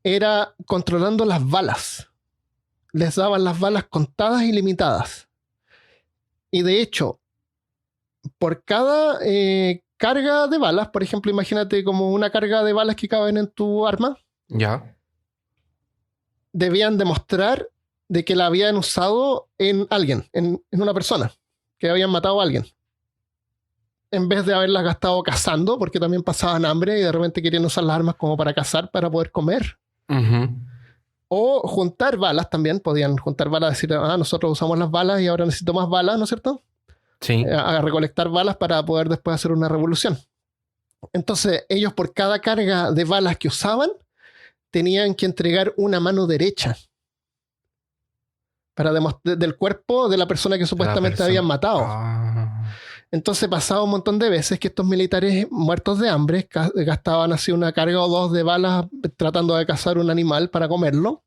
era controlando las balas. Les daban las balas contadas y limitadas. Y de hecho, por cada carga de balas, por ejemplo, imagínate como una carga de balas que caben en tu arma. Ya. Debían demostrar de que la habían usado en alguien, en una persona, que habían matado a alguien. En vez de haberlas gastado cazando, porque también pasaban hambre y de repente querían usar las armas como para cazar, para poder comer. O juntar balas también, podían juntar balas, decir, nosotros usamos las balas y ahora necesito más balas, ¿no es cierto? Sí. A recolectar balas para poder después hacer una revolución. Entonces, ellos por cada carga de balas que usaban, tenían que entregar una mano derecha para del cuerpo de la persona que supuestamente habían matado. Entonces pasaba un montón de veces que estos militares muertos de hambre gastaban así una carga o dos de balas tratando de cazar un animal para comerlo,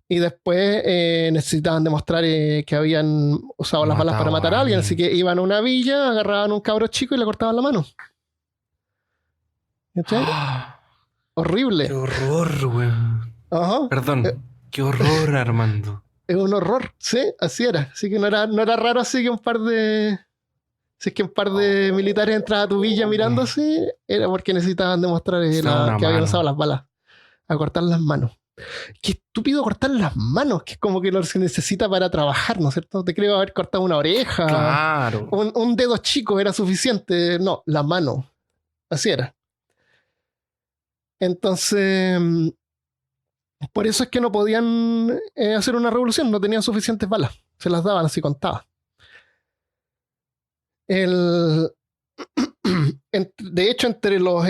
y después necesitaban demostrar que habían usado las balas para matar a alguien, así que iban a una villa, agarraban un cabro chico y le cortaban la mano. ¿Cachai? Horrible. Qué horror, güey. Ajá. Perdón. Qué horror, Armando. Es un horror, sí, así era. Así que no era raro así que un par de militares entraban a tu villa mirándose, era porque necesitaban demostrar que habían usado las balas a cortar las manos. Qué estúpido cortar las manos, que es como que lo se necesita para trabajar, ¿no es cierto? Te creo haber cortado una oreja. Claro. Un dedo chico era suficiente. No, la mano. Así era. Entonces, por eso es que no podían hacer una revolución, no tenían suficientes balas, se las daban así contadas. De hecho, entre los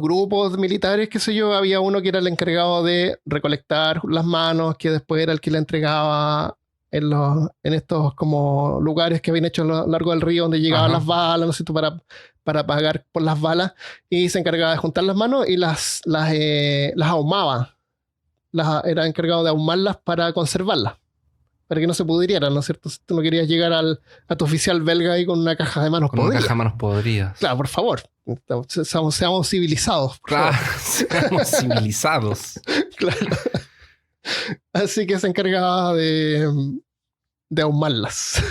grupos militares, qué sé yo, había uno que era el encargado de recolectar las manos, que después era el que le entregaba en estos como lugares que habían hecho a lo largo del río donde llegaban las balas, no sé tú, para pagar por las balas, y se encargaba de juntar las manos y las ahumaba. Era encargado de ahumarlas para conservarlas, para que no se pudrieran, ¿no es cierto? Si tú no querías llegar a tu oficial belga ahí con una caja de manos podridas. Con una caja de manos podridas. Claro, por favor. Seamos civilizados. Claro, seamos civilizados. Claro. Así que se encargaba de de ahumarlas.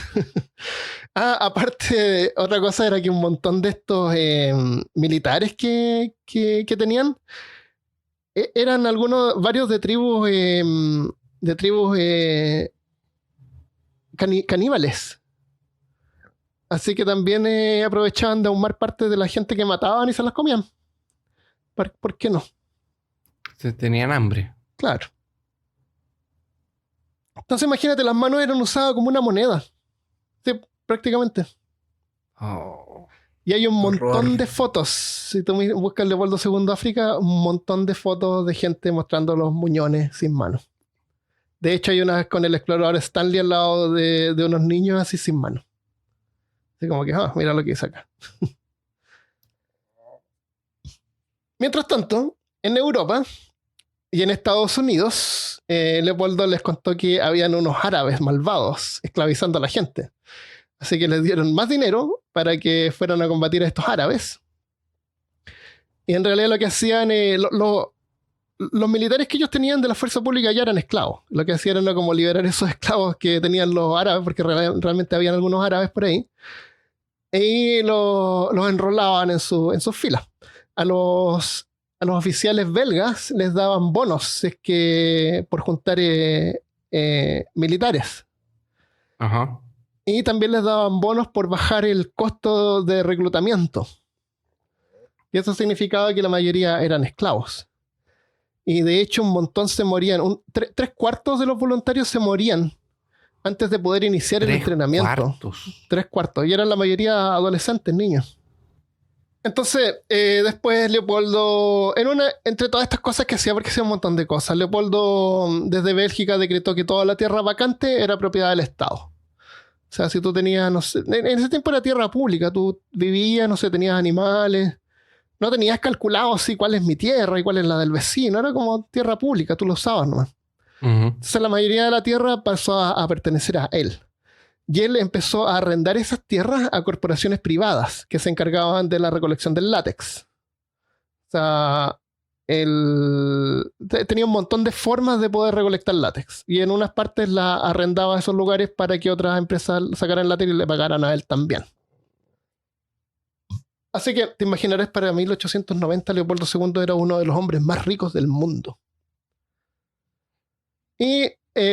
Aparte, otra cosa era que un montón de estos militares que tenían eran varios de tribus caníbales. Así que también aprovechaban de ahumar parte de la gente que mataban y se las comían. ¿Por qué no? Tenían hambre. Claro. Entonces imagínate, las manos eran usadas como una moneda. Sí, prácticamente. Oh, y hay un montón de fotos. Si tú buscas Leopoldo II África, un montón de fotos de gente mostrando los muñones sin manos. De hecho, hay una con el explorador Stanley al lado de unos niños así sin manos. Así como que, mira lo que hice acá. Mientras tanto, en Europa y en Estados Unidos, Leopoldo les contó que habían unos árabes malvados esclavizando a la gente. Así que les dieron más dinero para que fueran a combatir a estos árabes. Y en realidad lo que hacían, los militares que ellos tenían de la fuerza pública ya eran esclavos. Lo que hacían era como liberar esos esclavos que tenían los árabes, porque realmente habían algunos árabes por ahí. Y los enrolaban en sus filas. A los oficiales belgas les daban bonos por juntar militares. Ajá. Y también les daban bonos por bajar el costo de reclutamiento. Y eso significaba que la mayoría eran esclavos. Y de hecho un montón se morían. 3/4 de los voluntarios se morían antes de poder iniciar el entrenamiento. 3/4. Y eran la mayoría adolescentes, niños. Entonces, después Leopoldo, entre todas estas cosas que hacía, porque hacía un montón de cosas, Leopoldo desde Bélgica decretó que toda la tierra vacante era propiedad del Estado. O sea, si tú tenías, no sé, en ese tiempo era tierra pública, tú vivías, no sé, tenías animales, no tenías calculado así cuál es mi tierra y cuál es la del vecino, era como tierra pública, tú lo usabas nomás. Entonces la mayoría de la tierra pasó a pertenecer a él. Y él empezó a arrendar esas tierras a corporaciones privadas que se encargaban de la recolección del látex. O sea, tenía un montón de formas de poder recolectar látex. Y en unas partes la arrendaba a esos lugares para que otras empresas sacaran látex y le pagaran a él también. Así que te imaginarás, para 1890 Leopoldo II era uno de los hombres más ricos del mundo. Y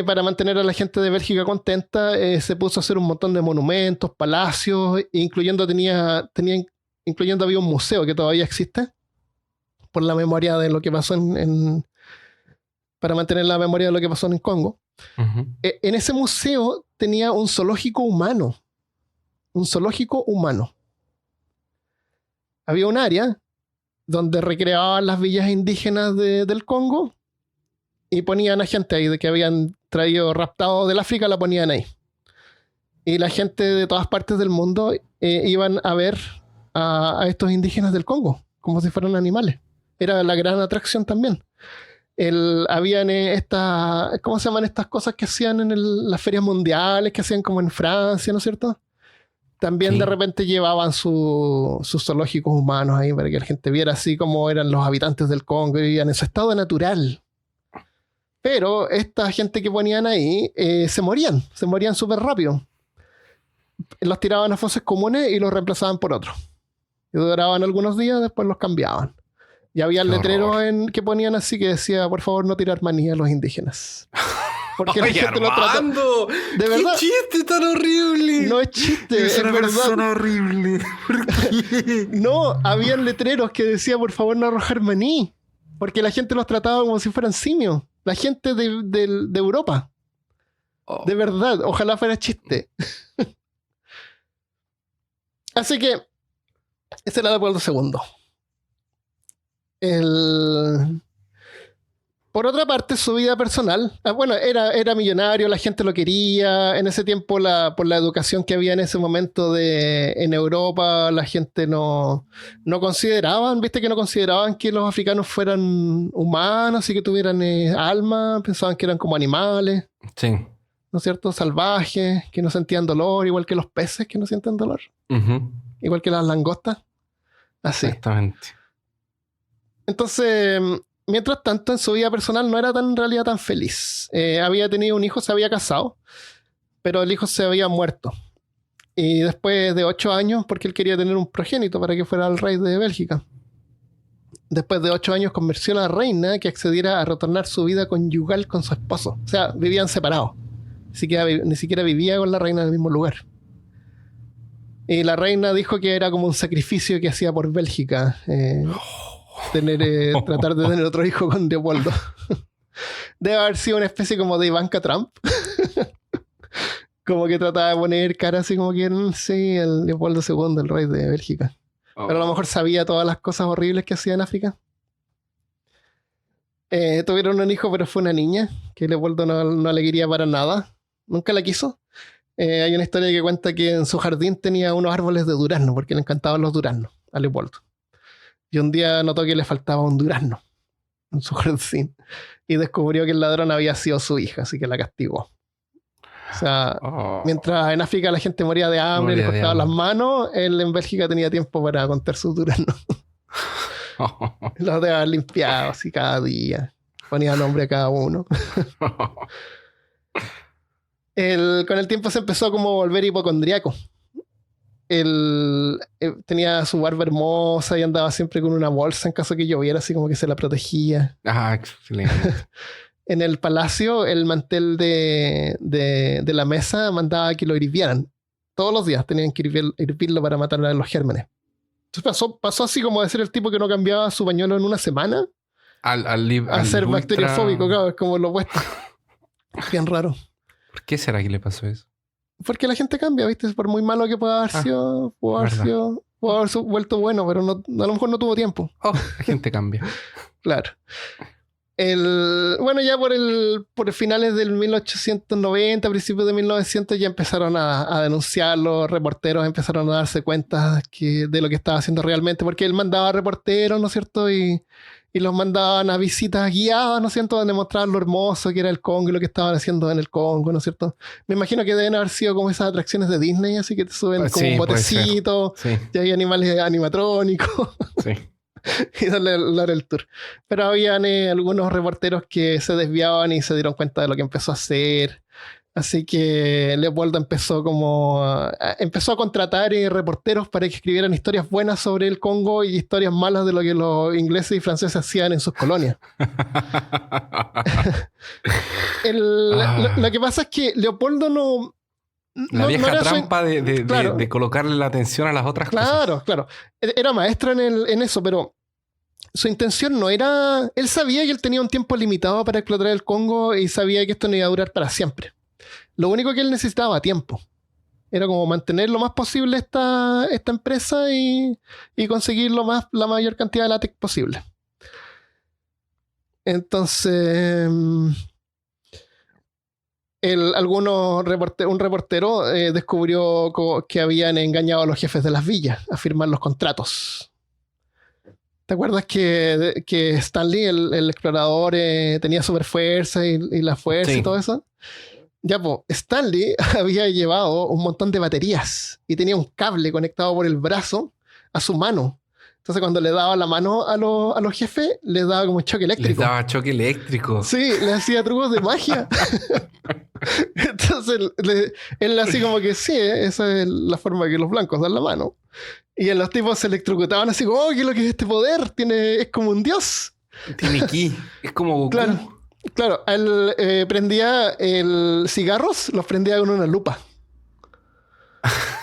para mantener a la gente de Bélgica contenta, se puso a hacer un montón de monumentos, palacios, incluyendo había un museo que todavía existe, por la memoria de lo que pasó para mantener la memoria de lo que pasó en Congo. En ese museo tenía un zoológico humano. Había un área donde recreaban las villas indígenas del Congo y ponían a gente ahí de que habían traído raptado del África, la ponían ahí. Y la gente de todas partes del mundo iban a ver a estos indígenas del Congo, como si fueran animales. Era la gran atracción también. Habían ¿cómo se llaman estas cosas que hacían en las ferias mundiales, que hacían como en Francia, ¿no es cierto? También sí. De repente llevaban sus zoológicos humanos ahí para que la gente viera así como eran los habitantes del Congo y vivían en su estado natural. Pero esta gente que ponían ahí se morían súper rápido. Los tiraban a fosas comunes y los reemplazaban por otros. Y duraban algunos días, después los cambiaban. Y había letreros que ponían así que decía, por favor, no tirar maní a los indígenas. Porque ¡Ay, Armando! De verdad. ¡Qué chiste tan horrible! No es chiste, es una persona horrible. ¿Por qué? No, habían letreros que decía, por favor, no arrojar maní. Porque la gente los trataba como si fueran simios. La gente de Europa. Oh. De verdad, ojalá fuera chiste. Así que ese era Leopoldo II. Por otra parte, su vida personal, bueno, era millonario, la gente lo quería. En ese tiempo, por la educación que había en ese momento en Europa, la gente no consideraban, viste que no consideraban que los africanos fueran humanos y que tuvieran alma, pensaban que eran como animales. Sí. ¿No es cierto? Salvajes, que no sentían dolor, igual que los peces que no sienten dolor. Igual que las langostas. Así. Exactamente. Entonces, mientras tanto, en su vida personal no era en realidad tan feliz. Había tenido un hijo, se había casado, pero el hijo se había muerto. Y después de 8 años, porque él quería tener un progénito para que fuera el rey de Bélgica. Después de 8 años convenció a la reina que accediera a retornar su vida conyugal con su esposo. O sea, vivían separados. Ni siquiera vivía con la reina en el mismo lugar. Y la reina dijo que era como un sacrificio que hacía por Bélgica. Tratar de tener otro hijo con Leopoldo. Debe haber sido una especie como de Ivanka Trump. Como que trataba de poner cara así como que sí, el Leopoldo II, el rey de Bélgica. Pero a lo mejor sabía todas las cosas horribles que hacía en África. Tuvieron un hijo, pero fue una niña, que Leopoldo no le quería para nada. Nunca la quiso. Hay una historia que cuenta que en su jardín tenía unos árboles de durazno, porque le encantaban los duraznos a Leopoldo. Y un día notó que le faltaba un durazno en su jardín. Y descubrió que el ladrón había sido su hija, así que la castigó. O sea, mientras en África la gente moría de hambre, le cortaban las manos, él en Bélgica tenía tiempo para contar sus duraznos. Los debe haber limpiado así cada día. Ponía nombre a cada uno. Con el tiempo se empezó como a volver hipocondriaco. Tenía su barba hermosa y andaba siempre con una bolsa en caso que lloviera, así como que se la protegía. Excelente. En el palacio, el mantel de la mesa mandaba que lo hirvieran. Todos los días tenían que hervirlo para matar a los gérmenes. Entonces pasó así como de ser el tipo que no cambiaba su pañuelo en una semana a ser bacteriofóbico, claro, es como lo opuesto. Bien raro. ¿Por qué será que le pasó eso? Porque la gente cambia, ¿viste? Por muy malo que pueda haber sido, pudo haberse vuelto bueno, pero a lo mejor no tuvo tiempo. La gente cambia. Claro. Bueno, ya por finales del 1890, principios de 1900, ya empezaron a denunciar, los reporteros empezaron a darse cuenta de lo que estaba haciendo realmente, porque él mandaba reporteros, ¿no es cierto? Y los mandaban a visitas guiadas, ¿no es cierto?, donde mostraban lo hermoso que era el Congo y lo que estaban haciendo en el Congo, ¿no es cierto? Me imagino que deben haber sido como esas atracciones de Disney, así que te suben como un botecito, y hay animales animatrónicos. Sí. Y darle el tour. Pero habían algunos reporteros que se desviaban y se dieron cuenta de lo que empezó a hacer. Así que Leopoldo empezó a contratar reporteros para que escribieran historias buenas sobre el Congo y historias malas de lo que los ingleses y franceses hacían en sus colonias. Lo que pasa es que Leopoldo no... La vieja trampa de colocarle la atención a las otras cosas. Claro. Era maestro en eso, pero su intención no era... Él sabía que él tenía un tiempo limitado para explotar el Congo y sabía que esto no iba a durar para siempre. Lo único que él necesitaba tiempo. Era como mantener lo más posible esta empresa y conseguir la mayor cantidad de látex posible. Entonces... un reportero descubrió que habían engañado a los jefes de las villas a firmar los contratos. ¿Te acuerdas que Stanley, el explorador, tenía super fuerza y la fuerza y todo eso? Ya, pues, Stanley había llevado un montón de baterías y tenía un cable conectado por el brazo a su mano. Entonces, cuando le daba la mano a los jefes, les daba como choque eléctrico. Les daba choque eléctrico. Sí, le hacía trucos de magia. Entonces, él así como que sí, esa es la forma que los blancos dan la mano. Y los tipos se electrocutaban así como, ¿qué es lo que es este poder? Es como un dios. Tiene ki, es como Goku. Claro, él prendía cigarros, los prendía con una lupa.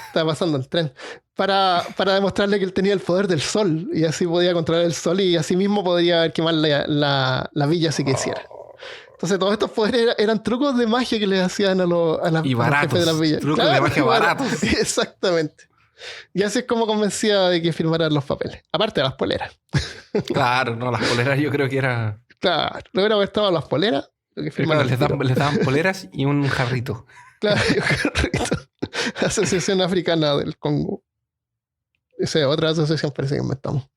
Estaba pasando el tren. Para demostrarle que él tenía el poder del sol y así podía controlar el sol y así mismo podría quemar la villa si quisiera. Entonces todos estos poderes eran trucos de magia que le hacían a los jefes de las villas. Trucos de magia baratos. Exactamente. Y así es como convencía de que firmaran los papeles. Aparte de las poleras. Claro, no, las poleras yo creo que era... Claro, no hubiera estado las poleras. Les daban poleras y un jarrito. Claro, y un jarrito. Asociación Africana del Congo. Esa es otra asociación, parece que inventamos.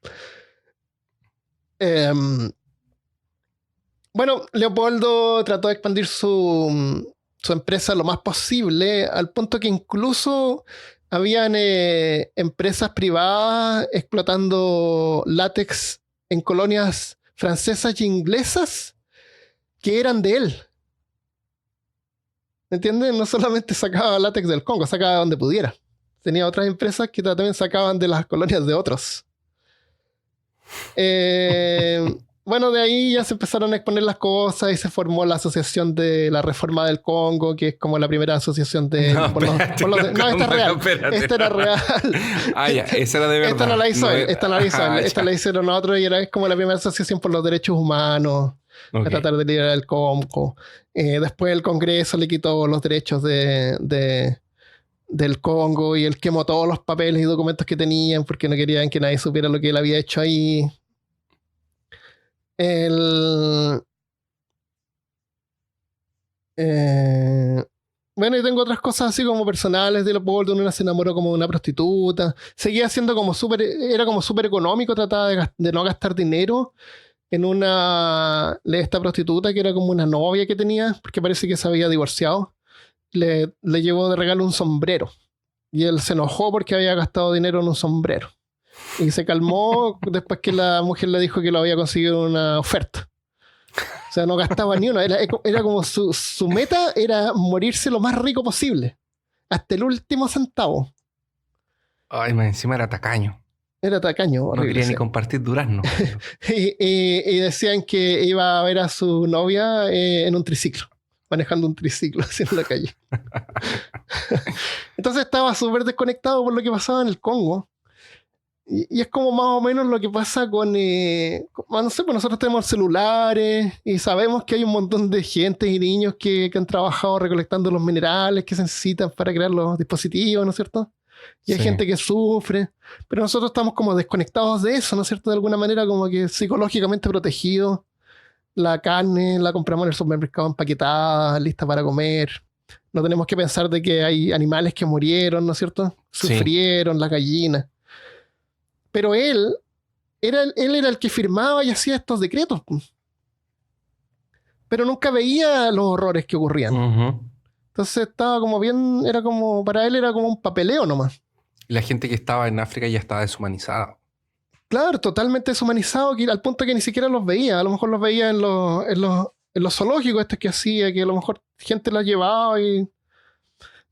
Bueno, Leopoldo trató de expandir su empresa lo más posible, al punto que incluso habían empresas privadas explotando látex en colonias francesas y inglesas que eran de él. ¿Me entiendes? No solamente sacaba látex del Congo, sacaba de donde pudiera. Tenía otras empresas que también sacaban de las colonias de otros. Bueno, de ahí ya se empezaron a exponer las cosas y se formó la Asociación de la Reforma del Congo, que es como la primera asociación de... No, esta es real. Esta era real. Ya, esa era de verdad. Esta no la hizo él. Esta no la hizo él. Esta la hicieron otros y es como la primera asociación por los derechos humanos. Okay. A tratar de liberar el Congo. Después el Congreso le quitó los derechos del Congo y él quemó todos los papeles y documentos que tenían porque no querían que nadie supiera lo que él había hecho ahí. Bueno, y tengo otras cosas así como personales de Leopoldo. Una se enamoró como de una prostituta. Seguía siendo como era como súper económico, trataba de no gastar dinero en esta prostituta que era como una novia que tenía, porque parece que se había divorciado. Le llevó de regalo un sombrero. Y él se enojó porque había gastado dinero en un sombrero. Y se calmó después que la mujer le dijo que lo había conseguido en una oferta. O sea, no gastaba ni uno. Era como su meta era morirse lo más rico posible. Hasta el último centavo. Ay, más encima era tacaño. Era tacaño. Horrible, no quería ni compartir durazno. y decían que iba a ver a su novia en un triciclo. Manejando un triciclo así en la calle. Entonces estaba súper desconectado por lo que pasaba en el Congo. Y es como más o menos lo que pasa con... no sé, pues nosotros tenemos celulares y sabemos que hay un montón de gente y niños que han trabajado recolectando los minerales que se necesitan para crear los dispositivos, ¿no es cierto? Y hay gente que sufre, pero nosotros estamos como desconectados de eso, ¿no es cierto? De alguna manera como que psicológicamente protegidos. La carne la compramos en el supermercado empaquetada, lista para comer. No tenemos que pensar de que hay animales que murieron, ¿no es cierto? Sufrieron, las gallinas. Pero él era el que firmaba y hacía estos decretos. Pero nunca veía los horrores que ocurrían. Uh-huh. Entonces estaba como bien, para él era como un papeleo nomás. Y la gente que estaba en África ya estaba deshumanizada. Claro, totalmente deshumanizado, al punto que ni siquiera los veía. A lo mejor los veía en los zoológicos estos que hacía, que a lo mejor gente los llevaba y...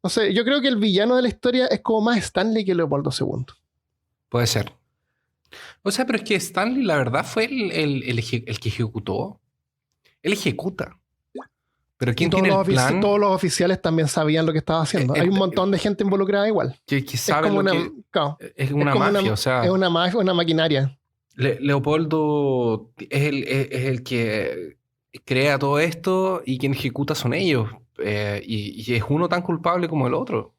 No sé, yo creo que el villano de la historia es como más Stanley que Leopoldo II. Puede ser. O sea, pero es que Stanley, la verdad, fue el que ejecutó. Él ejecuta. Pero ¿quién tiene el plan? Todos los oficiales también sabían lo que estaba haciendo. Hay un montón de gente involucrada igual. Que sabe es una mafia, o sea... Es una mafia, una maquinaria. Leopoldo es el que crea todo esto y quien ejecuta son ellos. Y es uno tan culpable como el otro.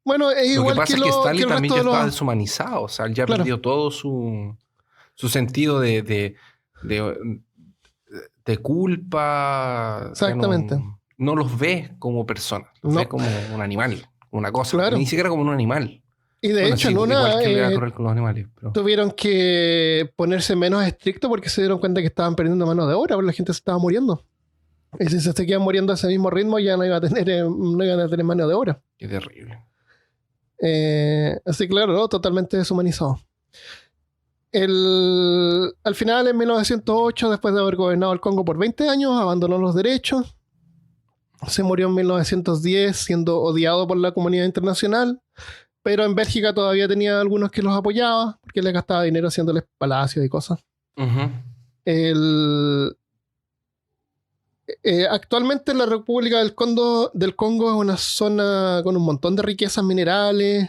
Bueno, es igual lo que pasa es que Stanley también ya estaba deshumanizado. O sea, él ya perdió todo su sentido de culpa. Exactamente. No los ve como personas. Los ve como un animal, una cosa. Claro. Ni siquiera como un animal. Y de hecho, sí, en una igual que le va a correr con los animales, pero... tuvieron que ponerse menos estrictos porque se dieron cuenta que estaban perdiendo mano de obra, porque la gente se estaba muriendo. Y si se seguían muriendo a ese mismo ritmo, ya no iban a tener mano de obra. Qué terrible. Así que claro, ¿no? Totalmente deshumanizado. Al final, en 1908, después de haber gobernado el Congo por 20 años, abandonó los derechos. Se murió en 1910, siendo odiado por la comunidad internacional. Pero en Bélgica todavía tenía algunos que los apoyaban, porque les gastaba dinero haciéndoles palacios y cosas. Uh-huh. Actualmente la República del Congo es una zona con un montón de riquezas minerales,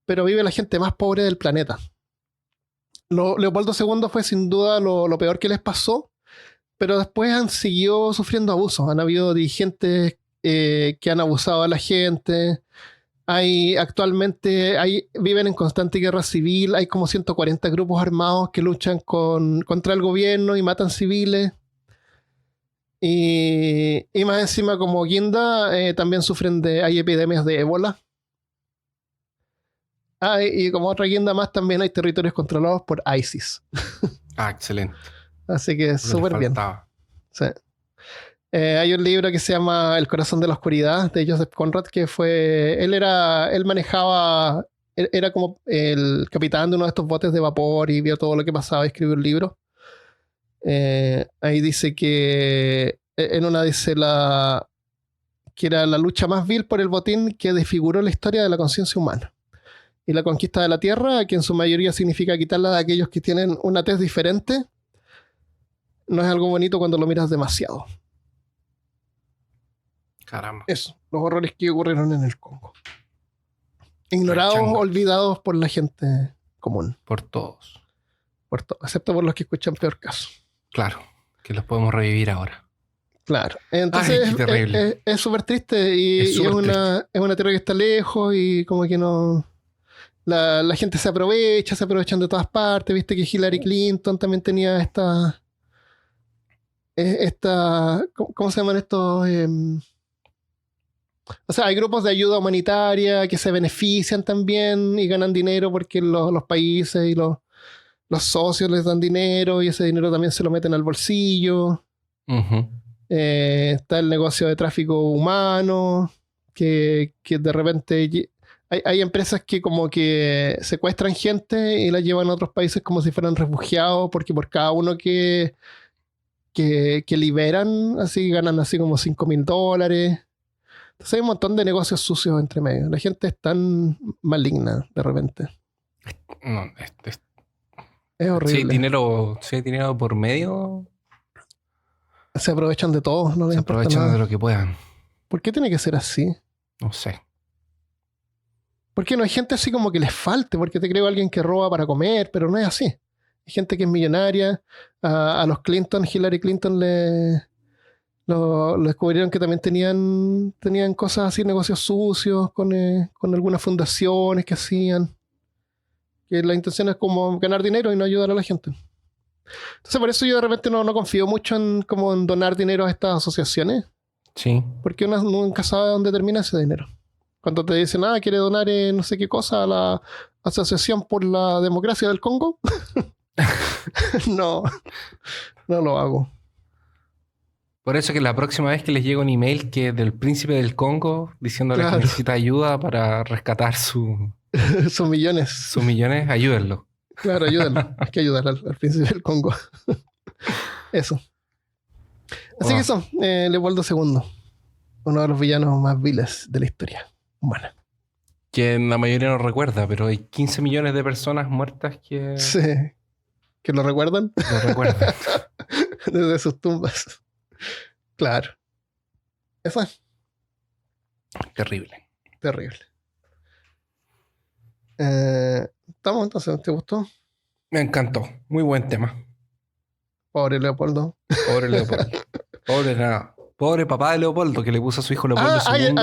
pero vive la gente más pobre del planeta. Leopoldo II fue sin duda lo peor que les pasó, pero después han seguido sufriendo abusos. Han habido dirigentes que han abusado a la gente. Actualmente viven en constante guerra civil. Hay como 140 grupos armados que luchan contra el gobierno y matan civiles. Y más encima, como Guinda, también hay epidemias de ébola. Y como otra guinda más, también hay territorios controlados por ISIS. Excelente. Así que súper bien. Sí. Hay un libro que se llama El corazón de la oscuridad, de Joseph Conrad, que era como el capitán de uno de estos botes de vapor y vio todo lo que pasaba y escribió un libro. Ahí dice que, en una dice que era la lucha más vil por el botín que desfiguró la historia de la conciencia humana. Y la conquista de la tierra, que en su mayoría significa quitarla de aquellos que tienen una tez diferente, no es algo bonito cuando lo miras demasiado. Caramba. Eso, los horrores que ocurrieron en el Congo. Ignorados, Chango. olvidados por la gente común. Por todos. Excepto por los que escuchan Peor Caso. Claro, que los podemos revivir ahora. Claro. Entonces Ay, qué terrible. es súper triste y Es súper es una tierra que está lejos y como que no... La gente se aprovechan de todas partes. Viste que Hillary Clinton también tenía ¿cómo se llaman estos? O sea, hay grupos de ayuda humanitaria que se benefician también y ganan dinero porque los países y los socios les dan dinero y ese dinero también se lo meten al bolsillo. Ujú. Está el negocio de tráfico humano, que de repente hay empresas que como que secuestran gente y la llevan a otros países como si fueran refugiados, porque por cada uno que liberan, así ganan así como $5,000. Entonces hay un montón de negocios sucios entre medio. La gente es tan maligna de repente. No, Es si hay horrible. dinero por medio, Se aprovechan de todo, no les se importa aprovechan de nada. lo que puedan. ¿Por qué tiene que ser así? No sé. Porque no hay gente así como que les falte, porque te creo alguien que roba para comer, pero no es así. Hay gente que es millonaria. A los Clinton, Hillary Clinton lo descubrieron que también tenían cosas así, negocios sucios con algunas fundaciones que hacían. Que la intención es como ganar dinero y no ayudar a la gente. Entonces por eso yo de repente no confío mucho en donar dinero a estas asociaciones, Sí. porque uno nunca sabe dónde termina ese dinero. Cuando te dicen, quiere donar no sé qué cosa a la Asociación por la Democracia del Congo, no lo hago. Por eso que la próxima vez que les llegue un email que es del príncipe del Congo diciéndole Claro. que necesita ayuda para rescatar sus Son millones. millones, ayúdenlo. Claro, ayúdenlo. Hay que ayudar al príncipe del Congo. Eso. Así Oh. que eso, Leopoldo II, uno de los villanos más viles de la historia humana. Que la mayoría no recuerda, pero hay 15 millones de personas muertas que Sí. ¿Que lo recuerdan? lo recuerdan. Desde sus tumbas. Claro. Eso es Terrible. terrible. ¿Estamos entonces? ¿Te gustó? Me encantó. Muy buen tema. Pobre Leopoldo. Pobre Leopoldo. Pobre papá de Leopoldo que le puso a su hijo Leopoldo II.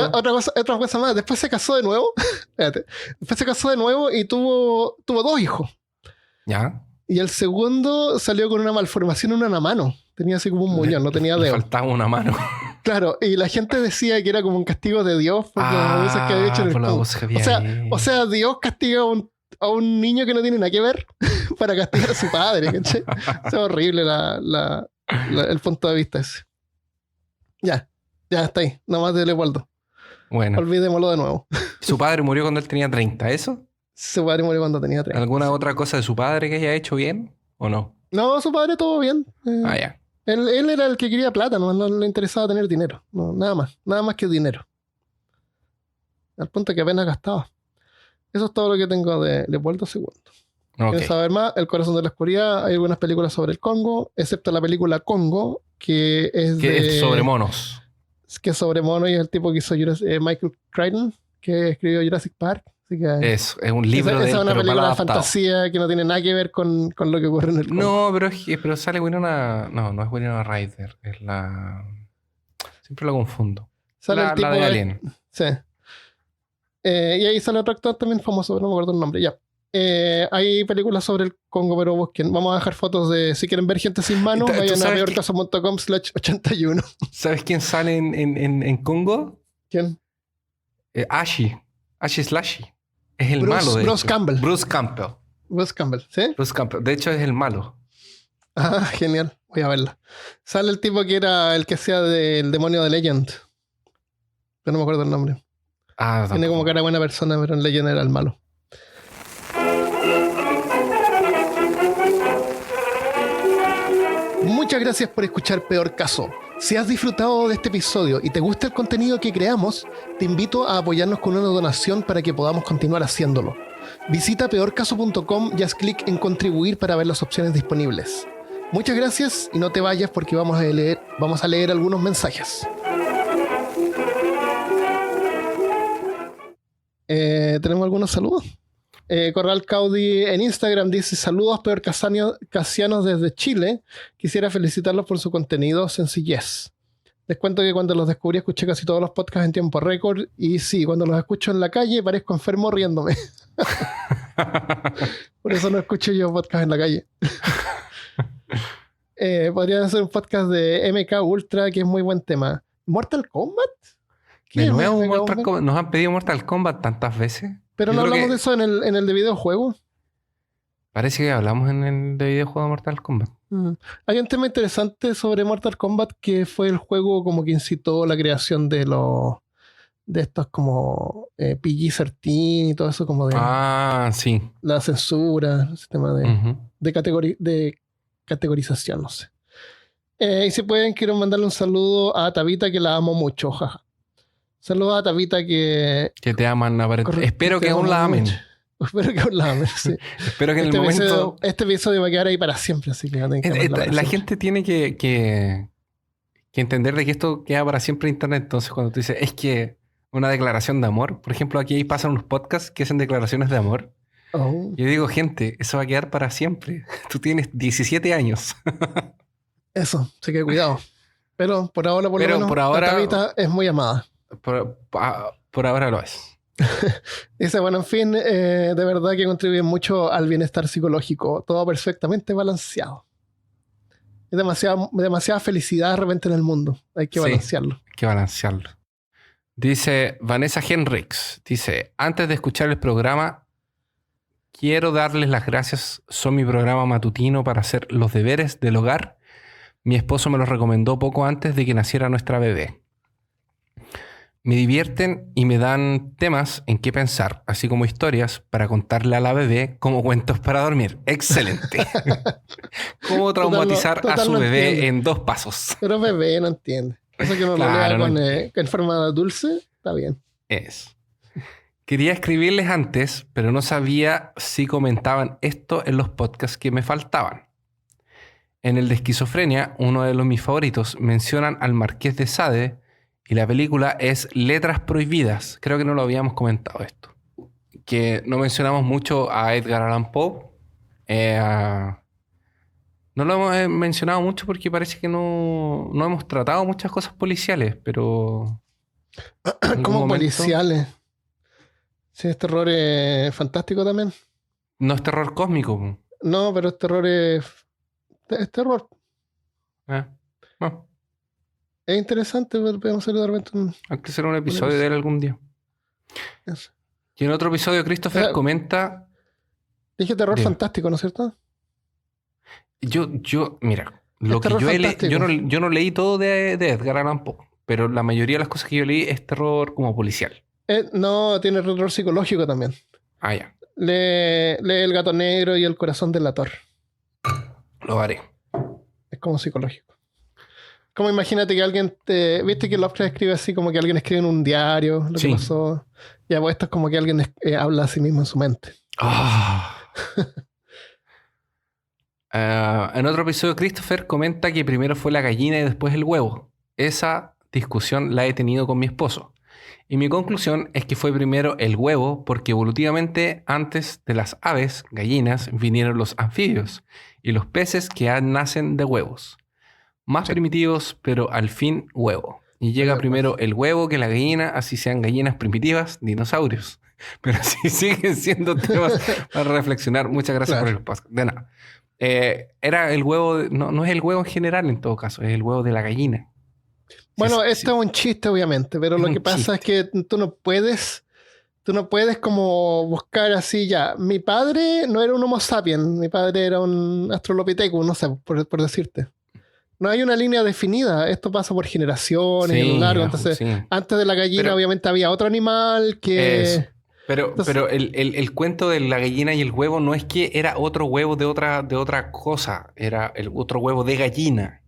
Otra cosa más. Después se casó de nuevo. Espérate. Después se casó de nuevo y tuvo 2 hijos. ¿Ya? Y el segundo salió con una malformación en una mano. Tenía así como un muñón, no tenía Le dedo. faltaba una mano. Claro, y la gente decía que era como un castigo de Dios por las abusos que había hecho en el por las Congo. abusos que había O sea, Dios castiga a un niño que no tiene nada que ver para castigar a su padre, ¿cachai? Es horrible el punto de vista ese. Ya está ahí, nada más de Leopoldo. Bueno, Olvidémoslo de nuevo. su padre murió cuando él tenía 30, ¿eso? Su padre murió cuando tenía 3. ¿Alguna otra cosa de su padre que haya hecho bien o no? No, su padre todo bien. Ya. Él era el que quería plata, no le interesaba tener dinero. No, nada más que dinero. Al punto que apenas gastaba. Eso es todo lo que tengo de Leopoldo II. Ok. ¿Quieres saber más? El corazón de la oscuridad. Hay algunas películas sobre el Congo, excepto la película Congo, que es Que es sobre monos. que es sobre mono y es el tipo que hizo Michael Crichton, que escribió Jurassic Park. Así que Es un libro esa de es él, una pero mal película de adaptado. fantasía que no tiene nada que ver con lo que ocurre en el Congo. No, pero sale Winona... No es Winona Ryder. Es la... Siempre lo confundo. Sale La el tipo de Alien. Sí. Y ahí sale otro actor también famoso, pero no me acuerdo el nombre. Ya. Hay películas sobre el Congo, pero busquen. Vamos a dejar fotos de... Si quieren ver gente sin manos, ¿Tú vayan a sabes peorcaso.com/81. ¿Sabes quién sale en Congo? ¿Quién? Ashi Slashy. Es el malo de Bruce hecho. Campbell. Bruce Campbell. Bruce Campbell, ¿sí? Bruce Campbell. De hecho, es el malo. Ah, genial. Voy a verla. Sale el tipo que era el que hacía del demonio de Legend. Pero no me acuerdo el nombre. Tiene como cara de buena persona, pero en Legend era el malo. Muchas gracias por escuchar Peor Caso. Si has disfrutado de este episodio y te gusta el contenido que creamos, te invito a apoyarnos con una donación para que podamos continuar haciéndolo. Visita peorcaso.com y haz clic en contribuir para ver las opciones disponibles. Muchas gracias y no te vayas porque vamos a leer algunos mensajes. ¿Tenemos algunos saludos? Corral Caudi en Instagram dice: saludos peor casianos desde Chile, quisiera felicitarlos por su contenido, sencillez. Les cuento que cuando los descubrí escuché casi todos los podcasts en tiempo récord y sí, cuando los escucho en la calle parezco enfermo riéndome. Por eso no escucho yo podcast en la calle. Podrían hacer un podcast de MK Ultra, que es muy buen tema. ¿Mortal Kombat? De nuevo, Mortal Kombat. Nos han pedido Mortal Kombat tantas veces. Pero no hablamos de eso en el de videojuego. Parece que hablamos en el de videojuego de Mortal Kombat. Hay un tema interesante sobre Mortal Kombat que fue el juego como que incitó la creación de estos como PG-13 y todo eso como de... sí. La censura, el sistema de categorización, no sé. Y si pueden, quiero mandarle un saludo a Tabita, que la amo mucho, jaja. Saludos a Tabita que te aman. Espero que aún la amen. Espero que aún la amen, sí. Espero que en el momento... Este episodio va a quedar ahí para siempre, así que no tienen que amarla la gente tiene que entender de que esto queda para siempre en internet. Entonces, cuando tú dices, es que una declaración de amor, por ejemplo, aquí pasan unos podcasts que hacen declaraciones de amor. Oh. Yo digo, gente, eso va a quedar para siempre. Tú tienes 17 años. Eso, así que cuidado. Pero por ahora, por lo menos, la Tabita es muy amada. Por ahora lo es. Dice, bueno, en fin, de verdad que contribuyen mucho al bienestar psicológico. Todo perfectamente balanceado. Es demasiada felicidad de repente en el mundo. Hay que balancearlo. Hay que balancearlo. Dice Vanessa Henrix. Dice, antes de escuchar el programa, quiero darles las gracias. Son mi programa matutino para hacer los deberes del hogar. Mi esposo me los recomendó poco antes de que naciera nuestra bebé. Me divierten y me dan temas en qué pensar, así como historias para contarle a la bebé como cuentos para dormir. ¡Excelente! Cómo traumatizar a su bebé en 2 pasos. Pero bebé no entiende. Eso que me lea en forma dulce, está bien. Quería escribirles antes, pero no sabía si comentaban esto en los podcasts que me faltaban. En el de esquizofrenia, uno de mis favoritos, mencionan al Marqués de Sade y la película es Letras Prohibidas. Creo que no lo habíamos comentado esto. Que no mencionamos mucho a Edgar Allan Poe. No lo hemos mencionado mucho porque parece que no hemos tratado muchas cosas policiales, pero... ¿Cómo policiales? Sí, es terror fantástico también. No es terror cósmico. No, pero es terror... es terror. No. Es interesante, podemos hacer de repente hay que hacer un episodio de él algún día. Eso. Y en otro episodio comenta... Dije terror fantástico, ¿no es cierto? Mira, lo que yo no leí todo de Edgar Allan Poe, pero la mayoría de las cosas que yo leí es terror como policial. No, tiene terror psicológico también. Ya. Lee El gato negro y El corazón delator. Lo haré. Es como psicológico. Como imagínate que alguien viste que Lovecraft escribe así como que alguien escribe en un diario lo que pasó. Ya, pues esto es como que alguien habla a sí mismo en su mente. En otro episodio, Christopher comenta que primero fue la gallina y después el huevo. Esa discusión la he tenido con mi esposo. Y mi conclusión es que fue primero el huevo porque evolutivamente antes de las aves, gallinas, vinieron los anfibios y los peces que nacen de huevos. Más primitivos, pero al fin huevo. Y llega primero el huevo que la gallina, así sean gallinas primitivas, dinosaurios. Pero sí siguen siendo temas para reflexionar. Muchas gracias por el podcast. De nada. Era el huevo, no es el huevo en general en todo caso, es el huevo de la gallina. Bueno, esto es un chiste obviamente, pero lo que pasa es que tú no puedes como buscar así ya. Mi padre no era un Homo sapiens, mi padre era un Australopithecus, no sé, por decirte. No hay una línea definida, esto pasa por generaciones y a lo largo. Entonces, antes de la gallina obviamente había otro animal que... Eso. Pero el cuento de la gallina y el huevo no es que era otro huevo de otra cosa, era el otro huevo de gallina.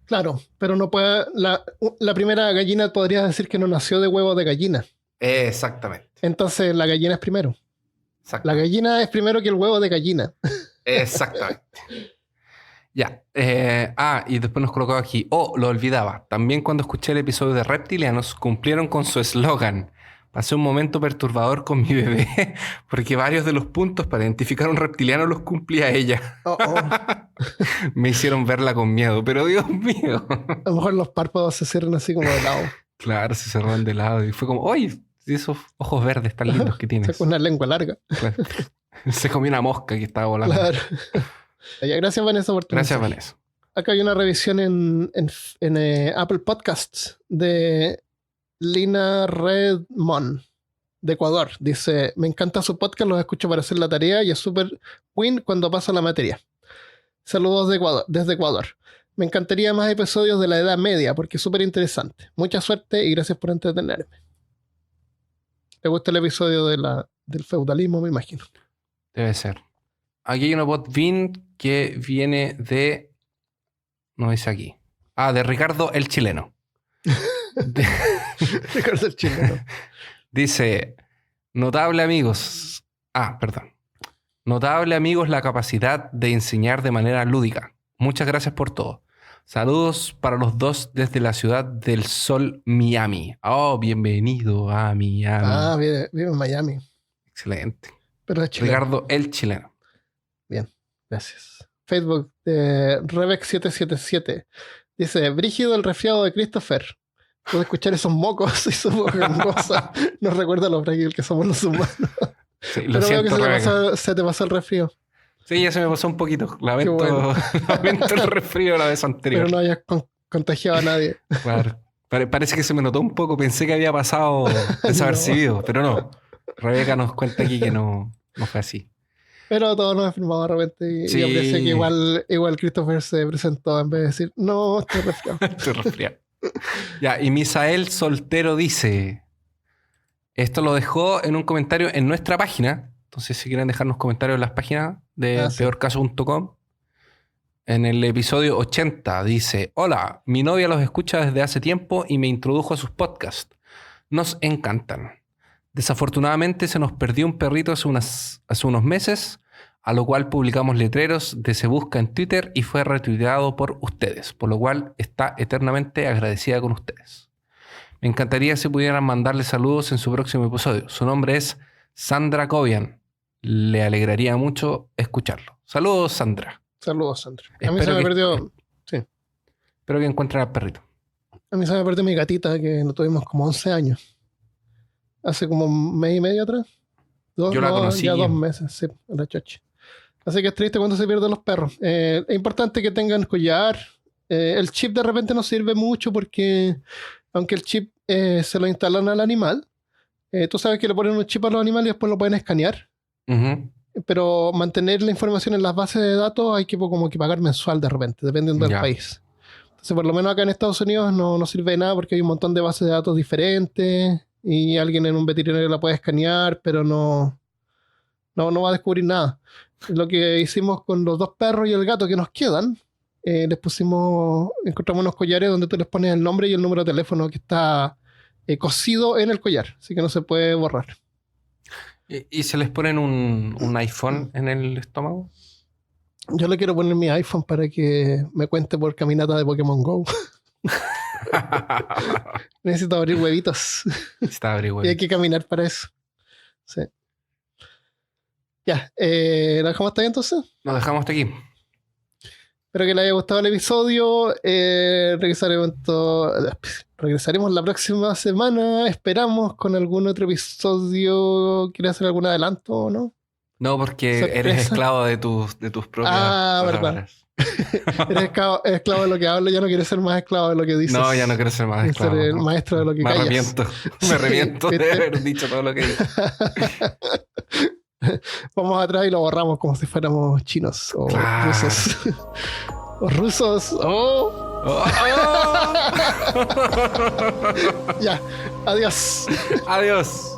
Claro, pero no puede. La primera gallina podría decir que no nació de huevos de gallina. Exactamente. Entonces la gallina es primero. La Exactamente. gallina es primero que el huevo de gallina. Exactamente. Ya. Y después nos colocó aquí. Oh, lo olvidaba. También cuando escuché el episodio de Reptilianos, cumplieron con su eslogan. Pasé un momento perturbador con mi bebé, porque varios de los puntos para identificar a un reptiliano los cumplía ella. Oh, oh. Me hicieron verla con miedo, pero Dios mío. A lo mejor los párpados se cierran así como de lado. Claro, se cerraron de lado y fue como, oye, esos ojos verdes tan lindos que tienes. Con una lengua larga. Claro. Se comió una mosca que estaba volando. Claro. Ya, gracias, Vanessa, por tu Gracias, mensaje. Vanessa. Acá hay una revisión en Apple Podcasts de Lina Redmond de Ecuador. Dice, me encanta su podcast, los escucho para hacer la tarea y es súper win cuando pasa la materia. Saludos desde Ecuador. Me encantaría más episodios de la Edad Media porque es súper interesante. Mucha suerte y gracias por entretenerme. ¿Te gusta el episodio del feudalismo, me imagino? Debe ser. Aquí hay una botvin que viene de... No dice aquí. De Ricardo el Chileno. Ricardo el Chileno. Dice, notable amigos. Perdón. Notable amigos la capacidad de enseñar de manera lúdica. Muchas gracias por todo. Saludos para los dos desde la ciudad del sol, Miami. Oh, bienvenido a Miami. Vive en Miami. Excelente. Pero es chileno. Ricardo el Chileno. Bien, gracias. Facebook de Rebex777 dice, brígido el resfriado de Christopher. Puedo escuchar esos mocos y su voz gangosa. Nos recuerda lo frágil que somos los humanos. Sí, lo Pero siento, veo que se te pasó el resfrío. Sí, ya se me pasó un poquito. Lamento, bueno. lamento el resfrío la vez anterior. Pero no hayas contagiado a nadie. Claro. Parece que se me notó un poco. Pensé que había pasado desapercibido, pero no. Rebeca nos cuenta aquí que no fue así. Pero todos nos enfermamos de repente y aprecio que igual Christopher se presentó en vez de decir, no, estoy resfriado. Estoy resfriado. Ya, y Misael Soltero dice, esto lo dejó en un comentario en nuestra página. Entonces, si quieren dejarnos comentarios en las páginas de peorcaso.com, en el episodio 80 dice, hola, mi novia los escucha desde hace tiempo y me introdujo a sus podcasts. Nos encantan. Desafortunadamente se nos perdió un perrito hace unos meses, a lo cual publicamos letreros de Se Busca en Twitter y fue retuiteado por ustedes, por lo cual está eternamente agradecida con ustedes. Me encantaría si pudieran mandarle saludos en su próximo episodio. Su nombre es Sandra Cobian. Le alegraría mucho escucharlo. Saludos, Sandra. Saludos, Sandra. A mí se me perdió... Sí. Espero que encuentren al perrito. A mí se me perdió mi gatita, que no tuvimos como 11 años. Hace como un mes y medio atrás. Yo la conocí. Ya 2 meses, sí, la choche. Así que es triste cuando se pierden los perros. Es importante que tengan collar. El chip de repente no sirve mucho porque, aunque el chip se lo instalan al animal, tú sabes que le ponen un chip a los animales y después lo pueden escanear. Uh-huh. Pero mantener la información en las bases de datos hay que como que pagar mensual de repente, dependiendo del país. Entonces, por lo menos acá en Estados Unidos no sirve de nada porque hay un montón de bases de datos diferentes y alguien en un veterinario la puede escanear, pero no va a descubrir nada. Lo que hicimos con los 2 perros y el gato que nos quedan, encontramos unos collares donde tú les pones el nombre y el número de teléfono que está cosido en el collar, así que no se puede borrar. ¿Y se les ponen un iPhone en el estómago? Yo le quiero poner mi iPhone para que me cuente por caminata de Pokémon Go. Necesito abrir huevitos. Y hay que caminar para eso. Sí. Ya, ¿lo dejamos hasta ahí entonces? Nos dejamos hasta aquí. Espero que les haya gustado el episodio. Regresaremos la próxima semana. Esperamos con algún otro episodio. ¿Quieres hacer algún adelanto o no? No, porque sorpresa. Eres esclavo de tus propias palabras. Verdad. Eres esclavo de lo que hablo. Ya no quieres ser más esclavo de lo que dices. No, ya no quiero ser más esclavo. Ser el maestro de lo que callas. Me arrepiento de haber dicho todo lo que dije. Vamos atrás y lo borramos como si fuéramos chinos o rusos. O rusos. Ya, adiós. Adiós.